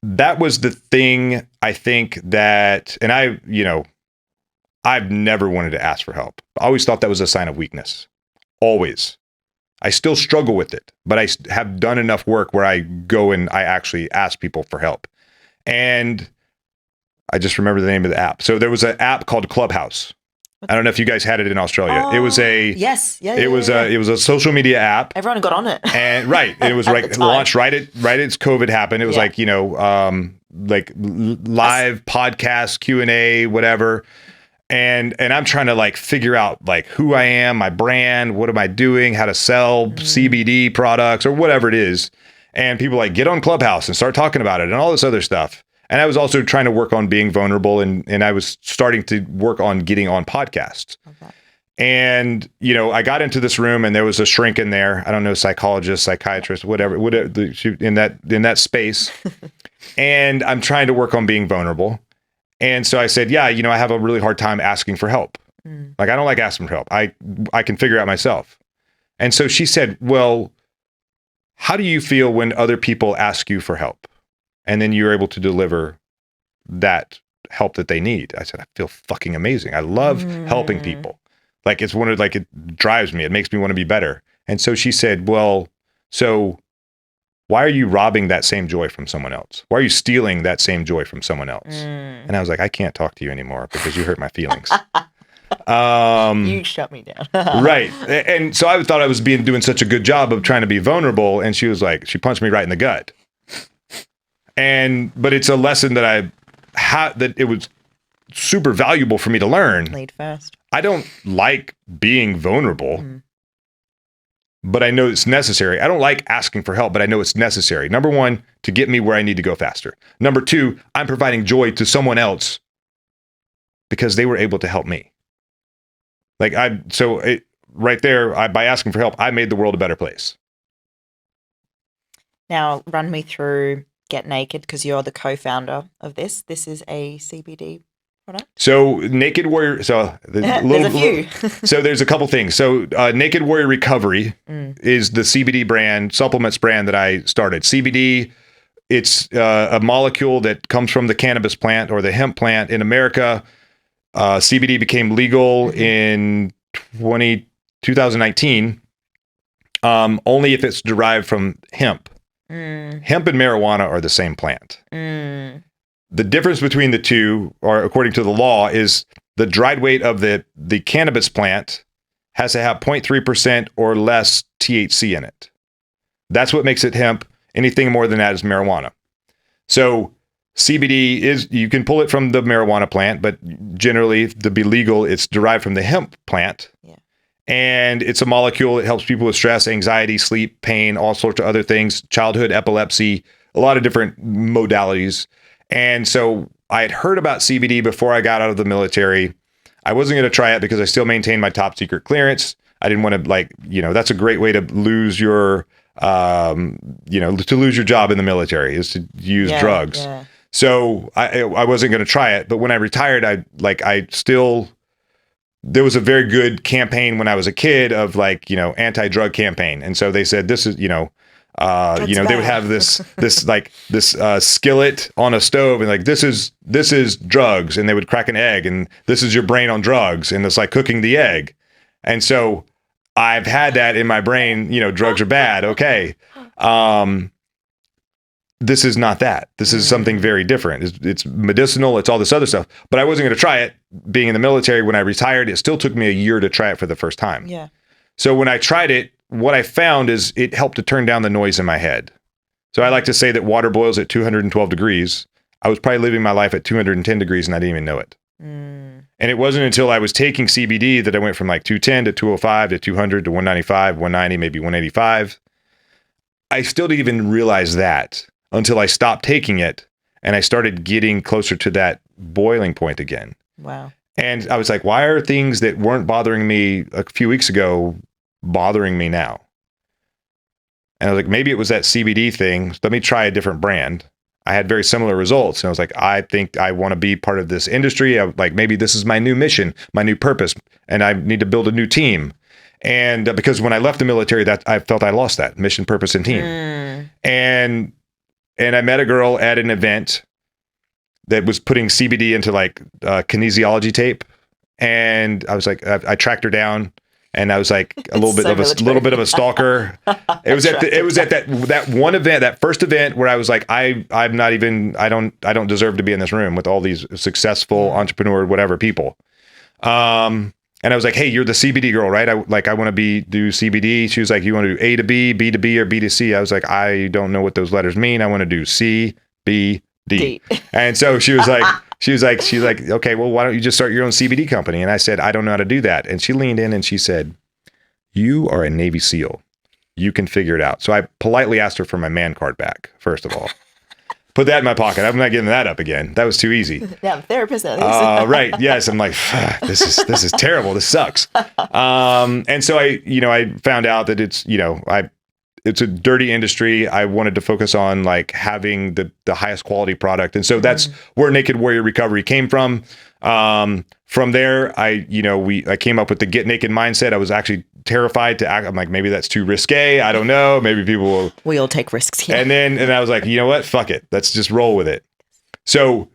That was the thing, I think, that, and I've never wanted to ask for help. I always thought that was a sign of weakness. Always. I still struggle with it, but I have done enough work where I go and I actually ask people for help. And I just remember the name of the app. So there was an app called Clubhouse. I don't know if you guys had it in Australia. Oh, it was it was a social media app. Everyone got on it. And it was launched right as COVID happened. It was like live podcast, Q&A, whatever. And I'm trying to like figure out like who I am, my brand, what am I doing, how to sell CBD products or whatever it is. And people like get on Clubhouse and start talking about it and all this other stuff. And I was also trying to work on being vulnerable, and I was starting to work on getting on podcasts. Okay. And, I got into this room and there was a shrink in there. I don't know, psychologist, psychiatrist, whatever in that space. And I'm trying to work on being vulnerable. And so I said, I have a really hard time asking for help. Like, I don't like asking for help. I can figure out myself. And so she said, well, how do you feel when other people ask you for help? And then you're able to deliver that help that they need. I said, I feel fucking amazing. I love helping people. Like, it drives me. It makes me want to be better. And so she said, well, so why are you robbing that same joy from someone else? Why are you stealing that same joy from someone else? And I was like, I can't talk to you anymore because you hurt my feelings. You shut me down. Right. And so I thought I was doing such a good job of trying to be vulnerable. And she was like, she punched me right in the gut. But it's a lesson that I had, that it was super valuable for me to learn. Lead first. I don't like being vulnerable, but I know it's necessary. I don't like asking for help, but I know it's necessary. Number one, to get me where I need to go faster. Number two, I'm providing joy to someone else because they were able to help me. Right there, by asking for help, I made the world a better place. Now, run me through Get Naked, because you're the co-founder of this. This is a CBD product. So Naked Warrior. So there's a few. So there's a couple things. So Naked Warrior Recovery is the CBD brand, supplements brand that I started. CBD, it's a molecule that comes from the cannabis plant or the hemp plant in America. CBD became legal in 2019, only if it's derived from hemp. Hemp and marijuana are the same plant. Mm. The difference between the two, or according to the law, is the dried weight of the cannabis plant has to have 0.3% or less THC in it. That's what makes it hemp. Anything more than that is marijuana. So CBD is, you can pull it from the marijuana plant, but generally to be legal, it's derived from the hemp plant. Yeah. And it's a molecule that helps people with stress, anxiety, sleep, pain, all sorts of other things, childhood epilepsy, a lot of different modalities. And so I had heard about CBD before I got out of the military. I wasn't going to try it because I still maintained my top secret clearance. I didn't want to that's a great way to lose your, to lose your job in the military is to use drugs. Yeah. So I wasn't going to try it. But when I retired, there was a very good campaign when I was a kid of anti-drug campaign. And so they said, this is, they would have this skillet on a stove and this is drugs. And they would crack an egg and this is your brain on drugs. And it's like cooking the egg. And so I've had that in my brain, drugs are bad. Okay. This is not that. This is something very different. It's medicinal. It's all this other stuff. But I wasn't going to try it. Being in the military, when I retired, it still took me a year to try it for the first time. Yeah. So when I tried it, what I found is it helped to turn down the noise in my head. So I like to say that water boils at 212 degrees. I was probably living my life at 210 degrees and I didn't even know it. And it wasn't until I was taking CBD that I went from 210 to 205 to 200 to 195, 190, maybe 185. I still didn't even realize that until I stopped taking it and I started getting closer to that boiling point again. Wow. And I was like, why are things that weren't bothering me a few weeks ago bothering me now? And I was like, maybe it was that CBD thing. Let me try a different brand. I had very similar results. And I was like, I think I want to be part of this industry. Maybe this is my new mission, my new purpose, and I need to build a new team. And because when I left the military, that I felt I lost that mission, purpose, and team. And I met a girl at an event that was putting CBD into kinesiology tape. And I was like, I tracked her down and I was like a little bit of a stalker. It was at that one event, that first event where I was like, I don't deserve to be in this room with all these successful entrepreneur, whatever people. And I was like, hey, you're the CBD girl, right? I want to do CBD. She was like, you want to do A to B, B to B, or B to C? I was like, I don't know what those letters mean. I want to do C, B, D. And so she was like, okay, well, why don't you just start your own CBD company? And I said, I don't know how to do that. And she leaned in and she said, you are a Navy SEAL. You can figure it out. So I politely asked her for my man card back, first of all. Put that in my pocket. I'm not giving that up again. That was too easy. Yeah, I'm a therapist at least. Right. Yes. I'm like, this is terrible. This sucks. And so I found out that it's a dirty industry. I wanted to focus on having the highest quality product. And so that's where Naked Warrior Recovery came from. From there, I came up with the Get Naked mindset. I was actually terrified to act. I'm like, maybe that's too risque. I don't know. Maybe people will. We all take risks here. And I was like, you know what? Fuck it. Let's just roll with it. So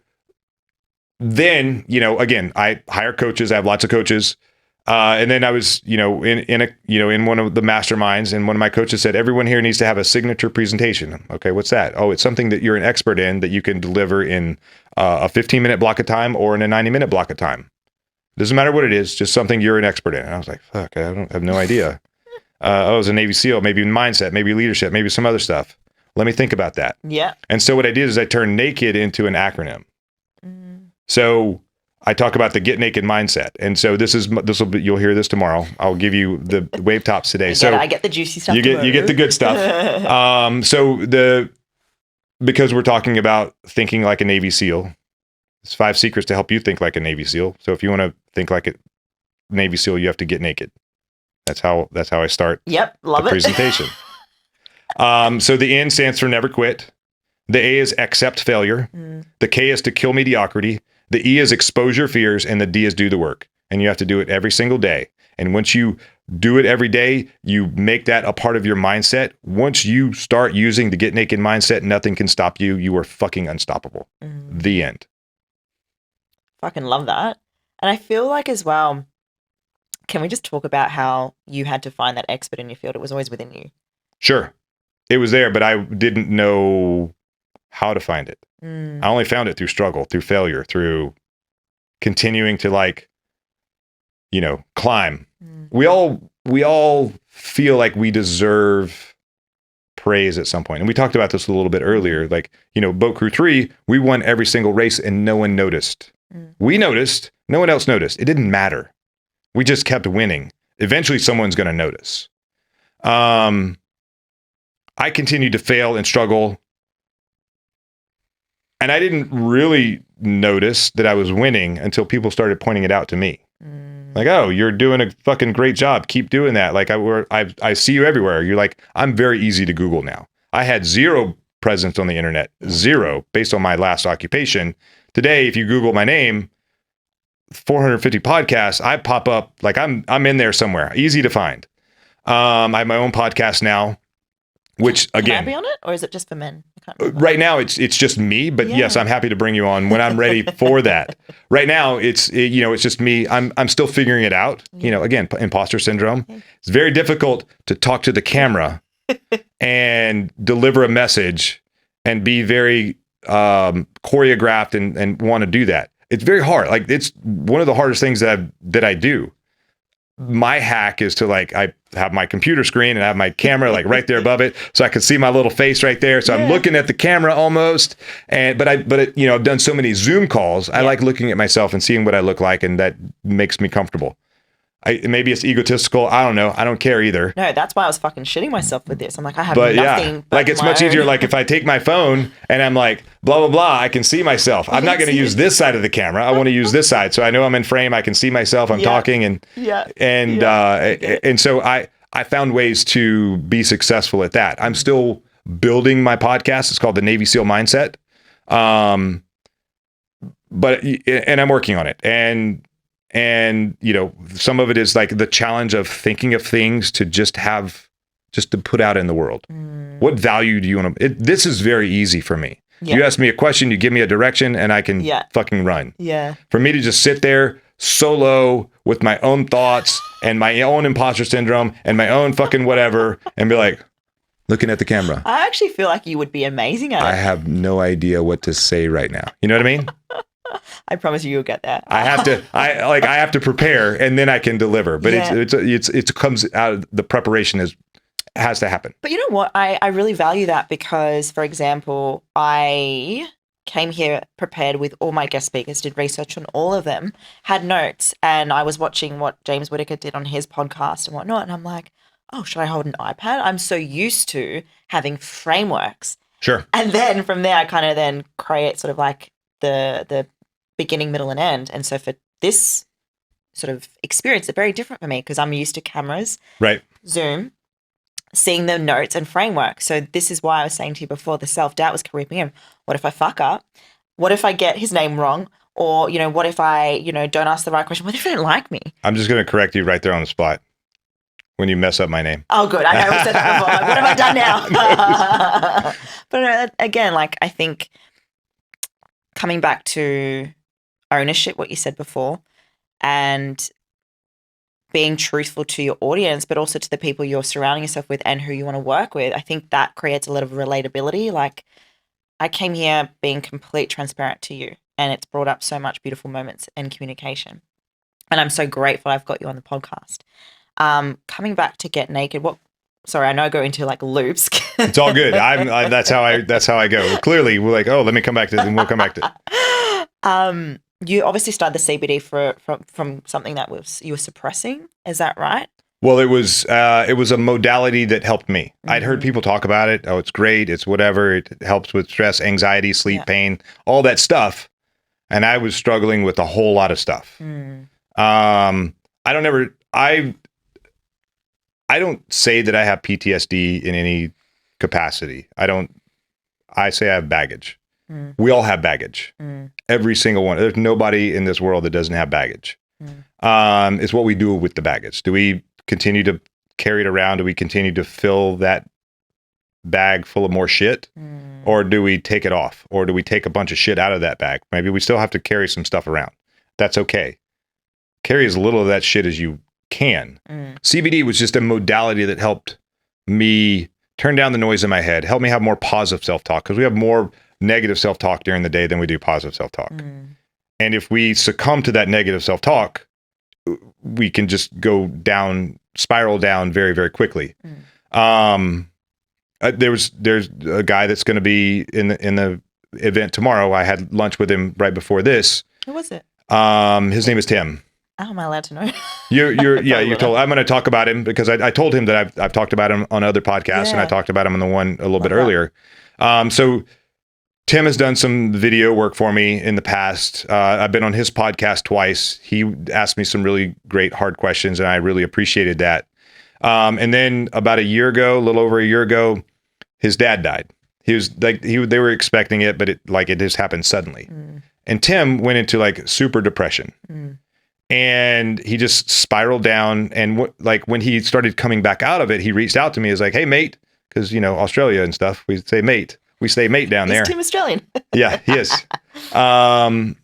then, again, I hire coaches. I have lots of coaches. And then I was, in one of the masterminds, and one of my coaches said, everyone here needs to have a signature presentation. Okay, what's that? Oh, it's something that you're an expert in that you can deliver in a 15-minute block of time or in a 90-minute block of time. Doesn't matter what it is, just something you're an expert in. And I was like, fuck, I have no idea. I was a Navy SEAL, maybe mindset, maybe leadership, maybe some other stuff. Let me think about that. Yeah. And so what I did is I turned naked into an acronym. So I talk about the Get Naked mindset. And so you'll hear this tomorrow. I'll give you the wave tops today. I get the juicy stuff. You get the good stuff. Because we're talking about thinking like a Navy SEAL, it's 5 secrets to help you think like a Navy SEAL. So if you want to think like a Navy SEAL, you have to get naked. That's how I start. Yep. Love the presentation. So the N stands for never quit. The A is accept failure. The K is to kill mediocrity. The E is expose your fears, and the D is do the work. And you have to do it every single day. And once you do it every day, you make that a part of your mindset. Once you start using the Get Naked mindset, nothing can stop you. You are fucking unstoppable. The end. Fucking love that. And I feel like as well, can we just talk about how you had to find that expert in your field? It was always within you. Sure. it was there, but I didn't know how to find it. I only found it through struggle, through failure, through continuing to like, climb. We all feel like we deserve praise at some point. And we talked about this a little bit earlier. Like, Boat Crew 3, we won every single race and no one noticed. We noticed, no one else noticed. It didn't matter. We just kept winning. Eventually someone's going to notice. I continued to fail and struggle. And I didn't really notice that I was winning until people started pointing it out to me. Like, oh, you're doing a fucking great job. Keep doing that. Like I see you everywhere. You're like, I'm very easy to Google now. I had zero presence on the internet, zero, based on my last occupation. Today, if you Google my name, 450 podcasts, I pop up like I'm in there somewhere. Easy to find. I have my own podcast now, which again, can I be on it, or is it just for men? I can't remember. Right now it's just me, but yes, I'm happy to bring you on when I'm ready for that. Right now it's just me. I'm still figuring it out. Again, imposter syndrome. It's very difficult to talk to the camera and deliver a message and be very choreographed and want to do that. It's very hard. Like, it's one of the hardest things that I do. My hack is to like, I have my computer screen and I have my camera like right there above it, so I can see my little face right there. So I'm looking at the camera almost. But I've done so many Zoom calls. I like looking at myself and seeing what I look like, and that makes me comfortable. Maybe it's egotistical. I don't know. I don't care either. No, that's why I was fucking shitting myself with this. I'm like, I have nothing. Like, it's much easier. Like, if I take my phone and I'm like, blah, blah, blah, I can see myself. I'm not going to use this side of the camera. I want to use this side. So I know I'm in frame. I can see myself. I'm talking. And so I found ways to be successful at that. I'm still building my podcast. It's called the Navy SEAL Mindset. And I'm working on it. And some of it is like the challenge of thinking of things to just to put out in the world. What value do you want to? This is very easy for me. You ask me a question, you give me a direction, and I can fucking run. For me to just sit there solo with my own thoughts and my own imposter syndrome and my own fucking whatever, and be like, looking at the camera. I actually feel like you would be amazing at it. I have no idea what to say right now. You know what I mean? I promise you'll get there. I have to prepare, and then I can deliver. But it comes out of the preparation has to happen. But you know what? I really value that because, for example, I came here prepared with all my guest speakers, did research on all of them, had notes, and I was watching what James Whitaker did on his podcast and whatnot, and I'm like, oh, should I hold an iPad? I'm so used to having frameworks. Sure. And then from there, I kind of then create sort of like the beginning, middle, and end. And so for this sort of experience, it's very different for me because I'm used to cameras, right? Zoom, seeing the notes and framework. So this is why I was saying to you before, the self-doubt was creeping in. What if I fuck up? What if I get his name wrong? Or, what if I, don't ask the right question? What if they don't like me? I'm just going to correct you right there on the spot when you mess up my name. Oh, good. I know we said that before. What have I done now? But again, like, I think coming back to ownership, what you said before, and being truthful to your audience, but also to the people you're surrounding yourself with and who you want to work with, I think that creates a lot of relatability. Like, I came here being complete transparent to you, and it's brought up so much beautiful moments in communication. And I'm so grateful I've got you on the podcast. Coming back to Get Naked, sorry, I know I go into like loops. It's all good. That's how I go. Clearly, we're like, oh, let me come back to this, and we'll come back to it. You obviously started the CBD from something that you were suppressing. Is that right? Well, it was a modality that helped me. Mm-hmm. I'd heard people talk about it. Oh, it's great. It's whatever. It helps with stress, anxiety, sleep, pain, all that stuff. And I was struggling with a whole lot of stuff. I don't say that I have PTSD in any capacity. I say I have baggage. We all have baggage. Every single one. There's nobody in this world that doesn't have baggage. It's what we do with the baggage. Do we continue to carry it around? Do we continue to fill that bag full of more shit? Or do we take it off? Or do we take a bunch of shit out of that bag? Maybe we still have to carry some stuff around. That's okay. Carry as little of that shit as you can. CBD was just a modality that helped me turn down the noise in my head, help me have more positive self-talk, because we have more negative self-talk during the day than we do positive self-talk. And if we succumb to that negative self-talk, we can just go down, spiral down very, very quickly. There's a guy that's going to be in the event tomorrow. I had lunch with him right before this. Who was it? His name is Tim. How am I allowed to know? You're told. I'm going to talk about him because I told him that I've talked about him on other podcasts, and I talked about him on the one a little bit earlier. So Tim has done some video work for me in the past. I've been on his podcast twice. He asked me some really great hard questions, and I really appreciated that. And then about a little over a year ago, his dad died. He was like, they were expecting it, but it just happened suddenly. And Tim went into like super depression, and he just spiraled down. And when he started coming back out of it, he reached out to me. He was like, "Hey, mate," because Australia and stuff, we say mate. We say mate down there. He's Tim Australian. Yeah, he is. I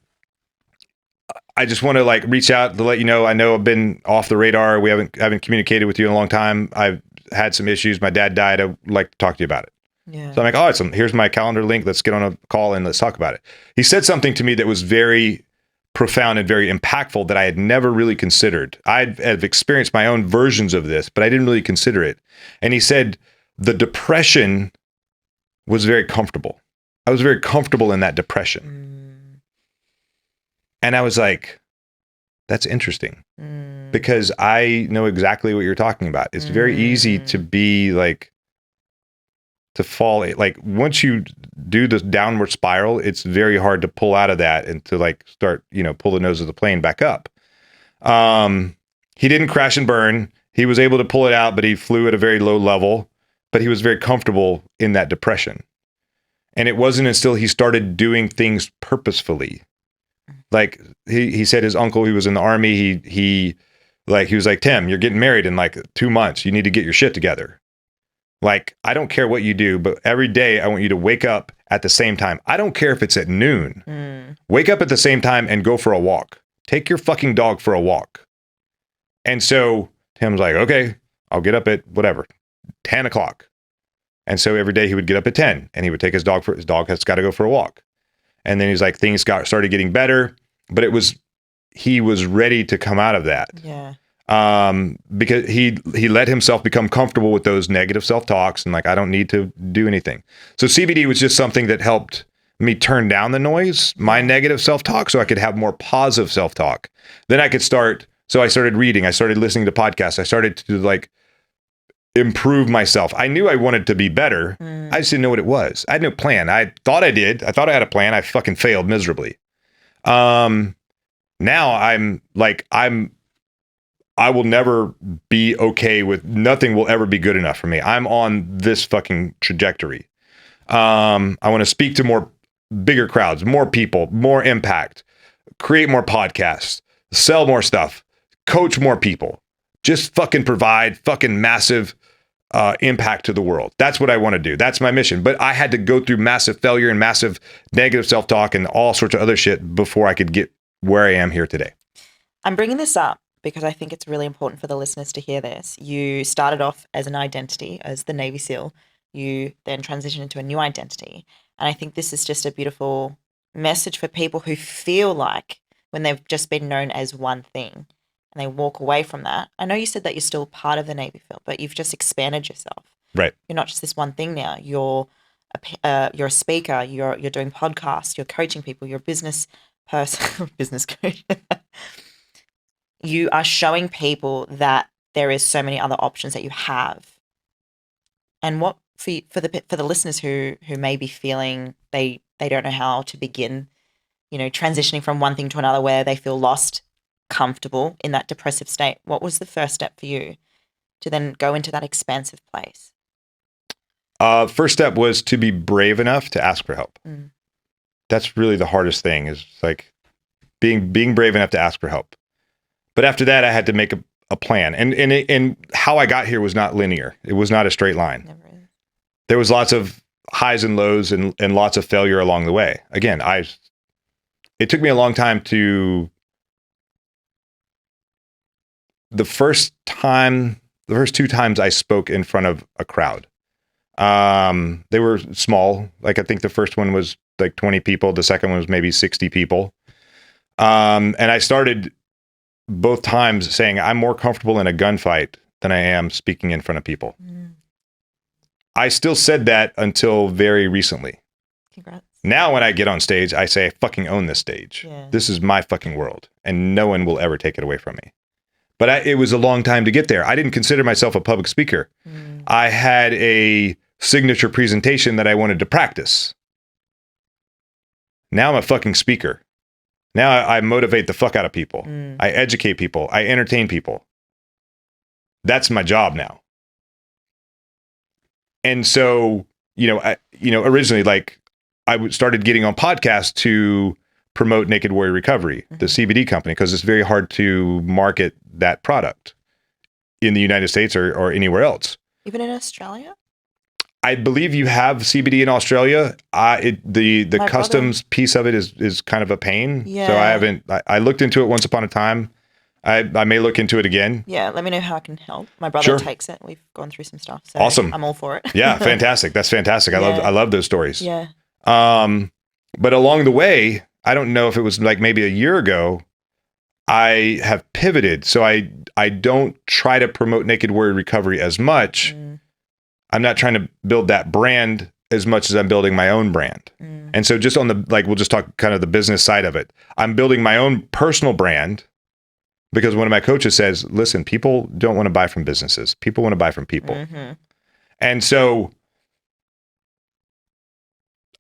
just want to reach out to let you know. I know I've been off the radar. We haven't communicated with you in a long time. I've had some issues. My dad died. I'd like to talk to you about it. Yeah. So I'm like, awesome. Here's my calendar link. Let's get on a call and let's talk about it. He said something to me that was very profound and very impactful that I had never really considered. I've experienced my own versions of this, but I didn't really consider it. And he said, the depression was very comfortable. I was very comfortable in that depression. And I was like, that's interesting because I know exactly what you're talking about. It's very easy to be to fall. Once you do the downward spiral, it's very hard to pull out of that and to start, pull the nose of the plane back up. He didn't crash and burn. He was able to pull it out, but he flew at a very low level, but he was very comfortable in that depression. And it wasn't until he started doing things purposefully. He said his uncle, he was in the army. He was like, "Tim, you're getting married in 2 months. You need to get your shit together. I don't care what you do, but every day I want you to wake up at the same time. I don't care if it's at noon. Wake up at the same time and go for a walk. Take your fucking dog for a walk." And so Tim's like, "Okay, I'll get up at whatever, 10 o'clock. And so every day he would get up at 10 and he would take his dog has got to go for a walk. And then he's like, things started getting better, but he was ready to come out of that. Yeah. Because he let himself become comfortable with those negative self-talks and I don't need to do anything. So CBD was just something that helped me turn down the noise, my negative self-talk, so I could have more positive self-talk. Then I could so I started reading, I started listening to podcasts, I started to improve myself. I knew I wanted to be better. I just didn't know what it was. I had no plan. I thought I did. I thought I had a plan. I fucking failed miserably. Now I will never be okay with, nothing will ever be good enough for me. I'm on this fucking trajectory. I want to speak to bigger crowds, more people, more impact, create more podcasts, sell more stuff, coach more people, just fucking provide fucking massive impact to the world. That's what I want to do. That's my mission. But I had to go through massive failure and massive negative self-talk and all sorts of other shit before I could get where I am here today. I'm bringing this up because I think it's really important for the listeners to hear this. You started off as an identity, as the Navy SEAL. You then transitioned into a new identity. And I think this is just a beautiful message for people who feel like when they've just been known as one thing and they walk away from that. I know you said that you're still part of the Navy SEAL, but you've just expanded yourself. Right. You're not just this one thing now. You're a speaker. You're doing podcasts. You're coaching people. You're a business person, business coach. You are showing people that there is so many other options that you have. And what for the listeners who may be feeling they don't know how to begin, transitioning from one thing to another, where they feel lost, comfortable in that depressive state. What was the first step for you to then go into that expansive place? First step was to be brave enough to ask for help. That's really the hardest thing, is being brave enough to ask for help. But after that, I had to make a plan. And how I got here was not linear. It was not a straight line. Never is. There was lots of highs and lows and lots of failure along the way. Again, it took me a long time the first 2 times I spoke in front of a crowd, They were small. Like I think the first one was like 20 people. The second one was maybe 60 people. And I started both times saying I'm more comfortable in a gunfight than I am speaking in front of people. I still said that until very recently. Congrats. Now when I get on stage, I say I fucking own this stage. Yeah. This is my fucking world and no one will ever take it away from me. But it was a long time to get there. I didn't consider myself a public speaker. I had a signature presentation that I wanted to practice. Now I'm a fucking speaker. Now I motivate the fuck out of people. I educate people. I entertain people. That's my job now. And so, originally, like I started getting on podcasts to promote Naked Warrior Recovery, the CBD company, because it's very hard to market that product in the United States or anywhere else. Even in Australia? I believe you have CBD in Australia. The customs piece of it is kind of a pain. Yeah. So I looked into it once upon a time. I may look into it again. Yeah, let me know how I can help. My brother takes it. We've gone through some stuff. So awesome. I'm all for it. Yeah, fantastic. That's fantastic. I love those stories. Yeah. But along the way, I don't know if it was like maybe a year ago, I have pivoted. So I don't try to promote Naked Warrior Recovery as much. I'm not trying to build that brand as much as I'm building my own brand. And so just on we'll just talk kind of the business side of it. I'm building my own personal brand because one of my coaches says, listen, people don't want to buy from businesses. People want to buy from people. And so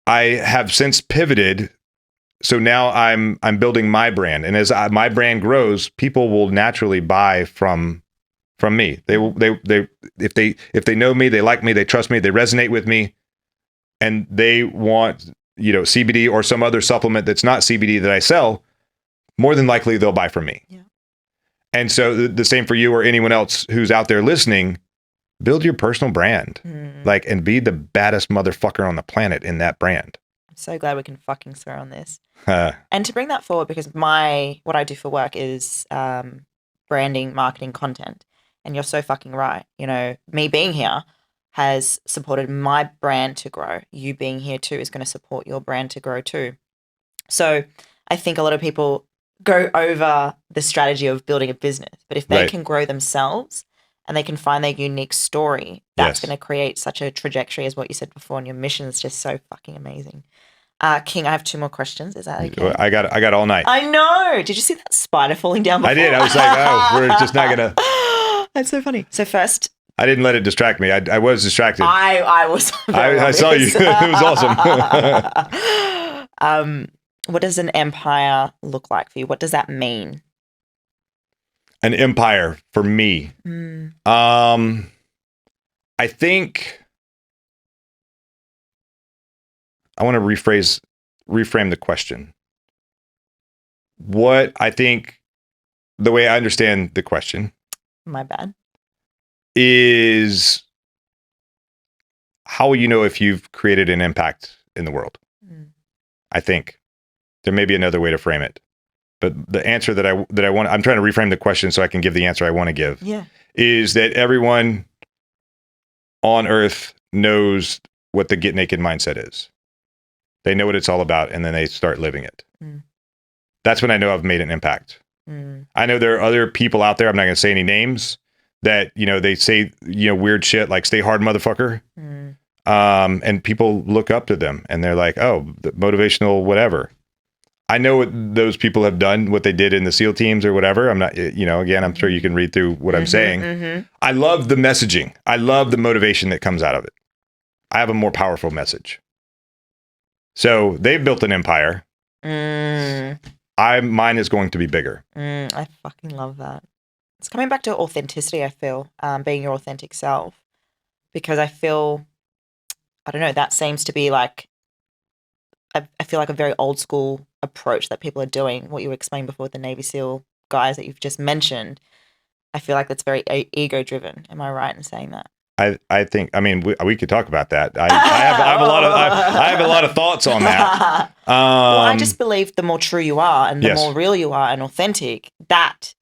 I have since pivoted. So now I'm building my brand. And as my brand grows, people will naturally buy from me. They if they know me, they like me, they trust me, they resonate with me, and they want, CBD or some other supplement that's not CBD that I sell, more than likely they'll buy from me. Yeah. And so the same for you or anyone else who's out there listening, build your personal brand, and be the baddest motherfucker on the planet in that brand. I'm so glad we can fucking swear on this. And to bring that forward, because what I do for work is branding, marketing, content. And you're so fucking right. Me being here has supported my brand to grow. You being here too is going to support your brand to grow too. So I think a lot of people go over the strategy of building a business. But if they can grow themselves and they can find their unique story, that's going to create such a trajectory as what you said before. And your mission is just so fucking amazing. King, I have 2 more questions. Is that okay? I got all night. I know. Did you see that spider falling down before? I did. I was like, we're just not going to... That's so funny. So first, I didn't let it distract me. I was distracted. I was. I saw you. It was awesome. What does an empire look like for you? What does that mean? An empire for me. I think I want to reframe the question. What I think, the way I understand the question. My bad. Is how will you know if you've created an impact in the world? I think there may be another way to frame it, but the answer that I want, I'm trying to reframe the question so I can give the answer I want to give. Yeah, is that everyone on earth knows what the get naked mindset is. They know what it's all about, and then they start living it. That's when I know I've made an impact. I know there are other people out there, I'm not going to say any names, that, they say, weird shit like stay hard, motherfucker. And people look up to them and they're like, oh, the motivational, whatever. I know what those people have done, what they did in the SEAL teams or whatever. I'm not, again, I'm sure you can read through what I'm saying. I love the messaging. I love the motivation that comes out of it. I have a more powerful message. So they've built an empire. Mine is going to be bigger. I fucking love that. It's coming back to authenticity, I feel, being your authentic self. Because I feel, I don't know, that seems to be like, I feel like a very old school approach that people are doing. What you explained before with the Navy SEAL guys that you've just mentioned, I feel like that's very ego driven. Am I right in saying that? I think, I mean, we could talk about that. I have a lot of thoughts on that. Well, I just believe the more true you are and the more real you are and authentic, that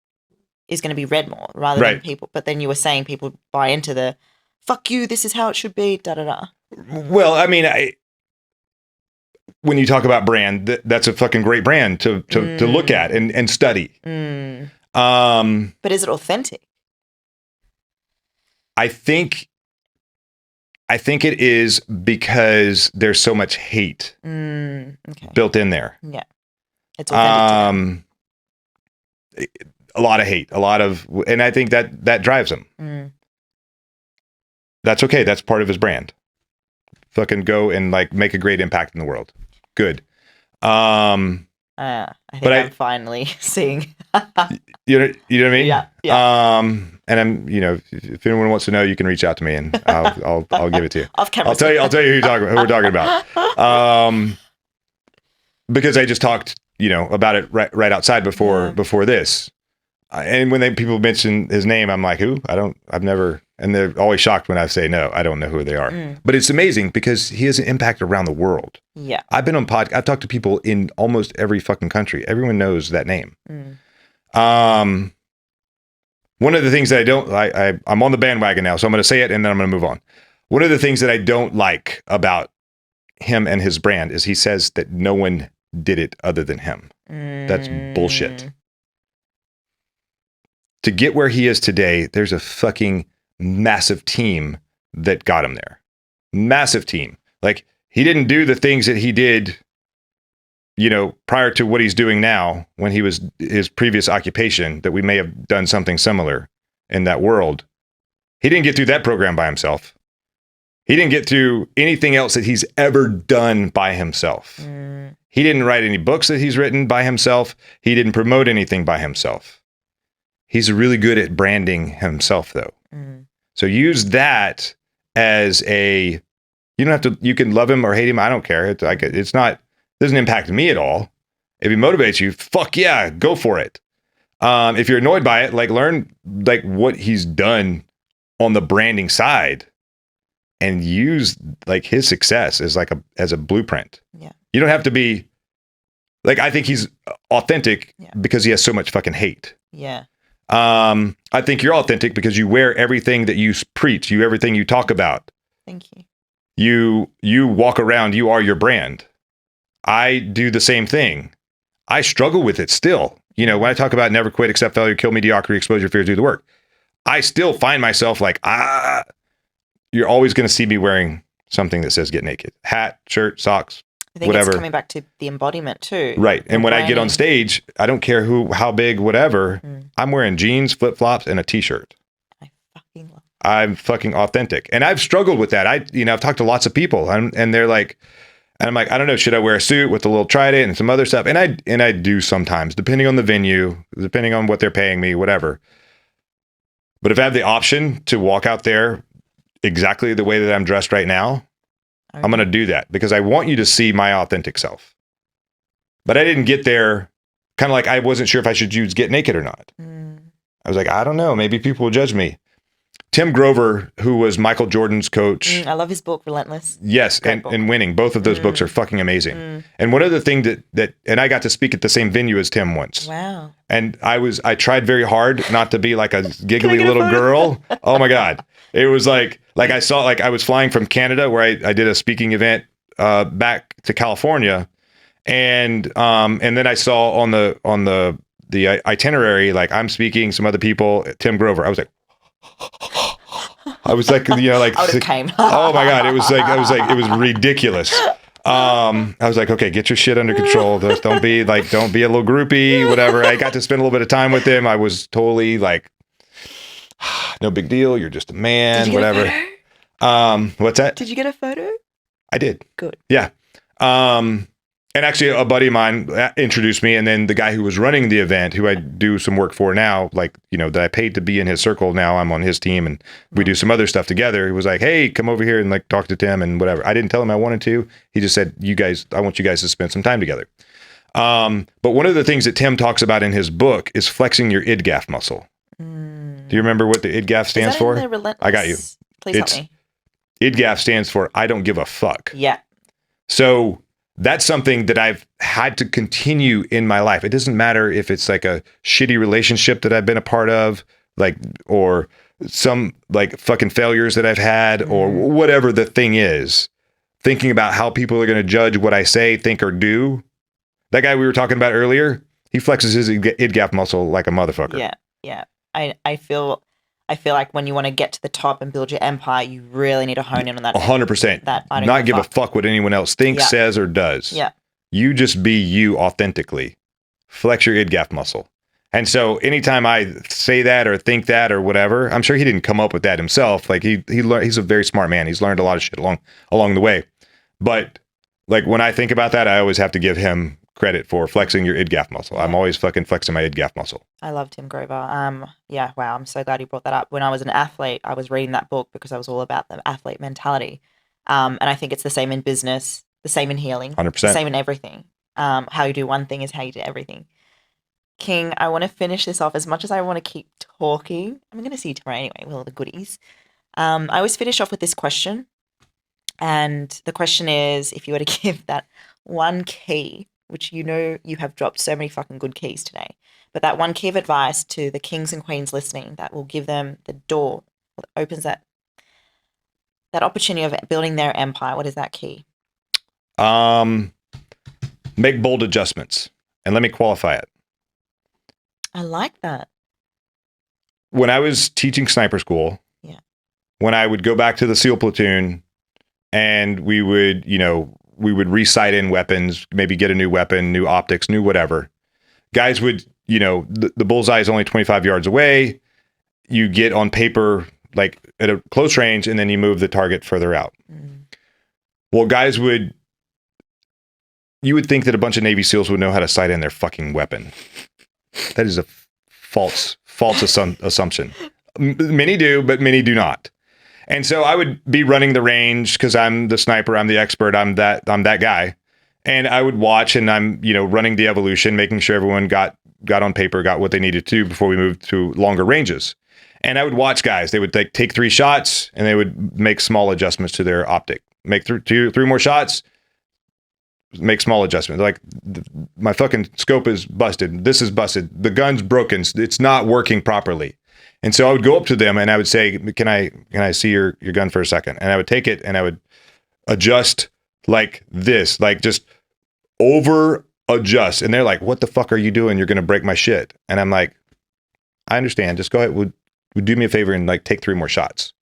is going to be read more rather than people. But then you were saying people buy into the fuck you, this is how it should be, da da da. Well, I mean, when you talk about brand, that's a fucking great brand to look at and study. But is it authentic? I think it is because there's so much hate built in there. Yeah. It's authentic to them. A lot of hate, and I think that drives him. That's okay. That's part of his brand. Fucking go and like make a great impact in the world. Good. I think I'm finally seeing. you know what I mean? Yeah. And I'm, if anyone wants to know, you can reach out to me and I'll give it to you. Off camera. I'll tell you who we're talking about. Because I just talked, about it right outside before this. And when people mention his name, I'm like, who? I've never, and they're always shocked when I say no, I don't know who they are. But it's amazing because he has an impact around the world. Yeah. I've been on I've talked to people in almost every fucking country. Everyone knows that name. One of the things that I'm on the bandwagon now, so I'm going to say it and then I'm going to move on. One of the things that I don't like about him and his brand is he says that no one did it other than him. That's bullshit. To get where he is today, there's a fucking massive team that got him there. Massive team. Like, he didn't do the things that he did, prior to what he's doing now when he was his previous occupation, that we may have done something similar in that world. He didn't get through that program by himself. He didn't get through anything else that he's ever done by himself. He didn't write any books that he's written by himself. He didn't promote anything by himself. He's really good at branding himself, though. So use that as you don't have to, you can love him or hate him. I don't care. It doesn't impact me at all. If he motivates you, fuck yeah, go for it. If you're annoyed by it, learn what he's done on the branding side and use his success as a blueprint. Yeah. You don't have to be I think he's authentic because he has so much fucking hate. Yeah. I think you're authentic because you wear everything that you preach, everything you talk about. Thank you. You walk around, you are your brand. I do the same thing. I struggle with it still. When I talk about never quit, accept failure, kill mediocrity, expose your fears, do the work. I still find myself you're always going to see me wearing something that says get naked. Hat, shirt, socks, I think whatever. It's coming back to the embodiment too. Right. And when I get on stage, I don't care how big, whatever, I'm wearing jeans, flip-flops, and a t-shirt. I fucking love it. I'm fucking authentic. And I've struggled with that. I've talked to lots of people and they're like, and I'm like, I don't know, should I wear a suit with a little trident and some other stuff? And I do sometimes, depending on the venue, depending on what they're paying me, whatever. But if I have the option to walk out there exactly the way that I'm dressed right now, I'm going to do that because I want you to see my authentic self. But I didn't get there kind of I wasn't sure if I should use get naked or not. I was like, I don't know. Maybe people will judge me. Tim Grover, who was Michael Jordan's coach. I love his book, Relentless. Yes, and Winning. Both of those books are fucking amazing. And one of the things that and I got to speak at the same venue as Tim once. Wow. And I tried very hard not to be like a giggly little girl. Oh my God. It was like I saw, I was flying from Canada where I did a speaking event back to California. And then I saw on the itinerary, I'm speaking, some other people, Tim Grover. I was like, I would have came. Oh my God. It was ridiculous. I was like, okay, get your shit under control. Just don't be a little groupie, whatever. I got to spend a little bit of time with him. I was totally no big deal. You're just a man, Did you get whatever. A photo? What's that? Did you get a photo? I did. Good. Yeah. And actually a buddy of mine introduced me, and then the guy who was running the event, who I do some work for now, that I paid to be in his circle. Now I'm on his team and we do some other stuff together. He was like, hey, come over here and talk to Tim and whatever. I didn't tell him I wanted to. He just said, I want you guys to spend some time together. But one of the things that Tim talks about in his book is flexing your id-gaf muscle. Do you remember what the id-gaf stands for? I got you. Please help me. id-gaf stands for I don't give a fuck. Yeah. So that's something that I've had to continue in my life. It doesn't matter if it's a shitty relationship that I've been a part of, or some like fucking failures that I've had or whatever the thing is, thinking about how people are going to judge what I say, think, or do. That guy we were talking about earlier, he flexes his id gap muscle like a motherfucker. Yeah, yeah. I feel like when you want to get to the top and build your empire, you really need to hone in on that. 100%. That I don't not give a fuck what anyone else thinks, says, or does. Yeah. You just be you authentically. Flex your id gap muscle. And so anytime I say that or think that or whatever, I'm sure he didn't come up with that himself. Like he learned, he's a very smart man. He's learned a lot of shit along the way. But like when I think about that, I always have to give him credit for flexing your id gap muscle. I'm always fucking flexing my id gap muscle. I love Tim Grover. Yeah, wow. I'm so glad you brought that up. When I was an athlete, I was reading that book because I was all about the athlete mentality. And I think it's the same in business, the same in healing, 100%. the same in everything. How you do one thing is how you do everything. King, I want to finish this off. As much as I want to keep talking, I'm going to see you tomorrow anyway with all the goodies. I always finish off with this question. And the question is, if you were to give that one key, which you know you have dropped so many fucking good keys today, but that one key of advice to the kings and queens listening that will give them the door, that opens that opportunity of building their empire, what is that key? Make bold adjustments. And let me qualify it. I like that. When I was teaching sniper school, when I would go back to the SEAL platoon and we would re-sight in weapons, maybe get a new weapon, new optics, new whatever. Guys would, the bullseye is only 25 yards away. You get on paper, like at a close range, and then you move the target further out. Well, you would think that a bunch of Navy SEALs would know how to sight in their fucking weapon. That is a false assumption. Many do, but many do not. And so I would be running the range because I'm the sniper, I'm the expert, I'm that guy. And I would watch, and I'm, running the evolution, making sure everyone got on paper, got what they needed to do before we moved to longer ranges. And I would watch guys. They would take 3 shots, and they would make small adjustments to their optic. Make 3 more shots, make small adjustments. Like, my fucking scope is busted. This is busted. The gun's broken. It's not working properly. And so I would go up to them and I would say, can I see your gun for a second? And I would take it and I would adjust like this, like just over adjust. And they're like, what the fuck are you doing? You're going to break my shit. And I'm like, I understand. Just go ahead. Would do me a favor and like take 3 more shots.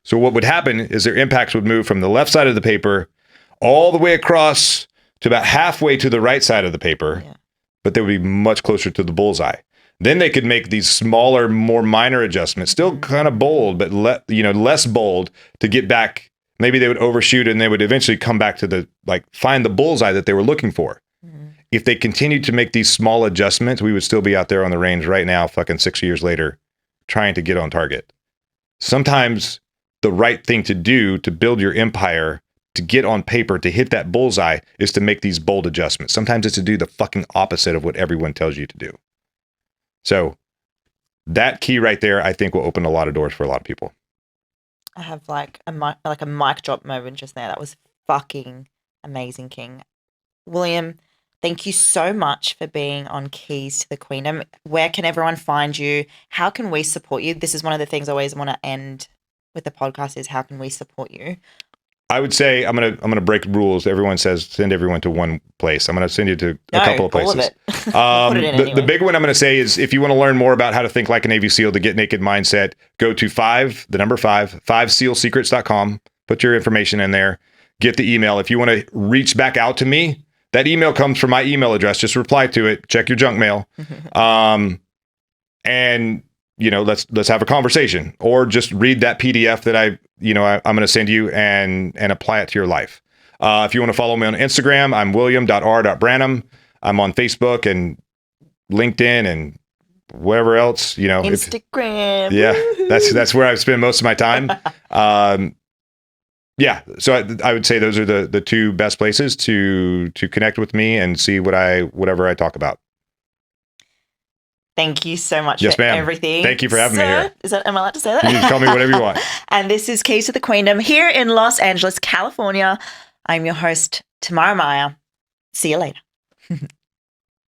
So what would happen is their impacts would move from the left side of the paper all the way across to about halfway to the right side of the paper, but they would be much closer to the bullseye. Then they could make these smaller, more minor adjustments, still kind of bold, but less bold to get back. Maybe they would overshoot and they would eventually come back to find the bullseye that they were looking for. If they continued to make these small adjustments, we would still be out there on the range right now, fucking 6 years later, trying to get on target. Sometimes the right thing to do to build your empire, to get on paper, to hit that bullseye, is to make these bold adjustments. Sometimes it's to do the fucking opposite of what everyone tells you to do. So that key right there, I think, will open a lot of doors for a lot of people. I have like a mic drop moment just there. That was fucking amazing, King. William, thank you so much for being on Keys to the Queendom. Where can everyone find you? How can we support you? This is one of the things I always want to end with the podcast is how can we support you? I would say I'm gonna break rules. Everyone says send everyone to one place. I'm gonna send you to a couple of places. All of it. The big one I'm gonna say is if you want to learn more about how to think like a Navy SEAL, to get naked mindset, go to 5sealsecrets.com. Put your information in there. Get the email. If you want to reach back out to me, that email comes from my email address. Just reply to it. Check your junk mail. And let's have a conversation, or just read that PDF that I'm going to send you and apply it to your life. If you want to follow me on Instagram, I'm william.r.branum. I'm on Facebook and LinkedIn and wherever else, Instagram. That's where I spend most of my time. So I would say those are the 2 best places to connect with me and see whatever I talk about. Thank you so much for everything. Thank you for having me here. Am I allowed to say that? You can call me whatever you want. And this is Keys to the Queendom here in Los Angeles, California. I'm your host, Tamara Maya. See you later.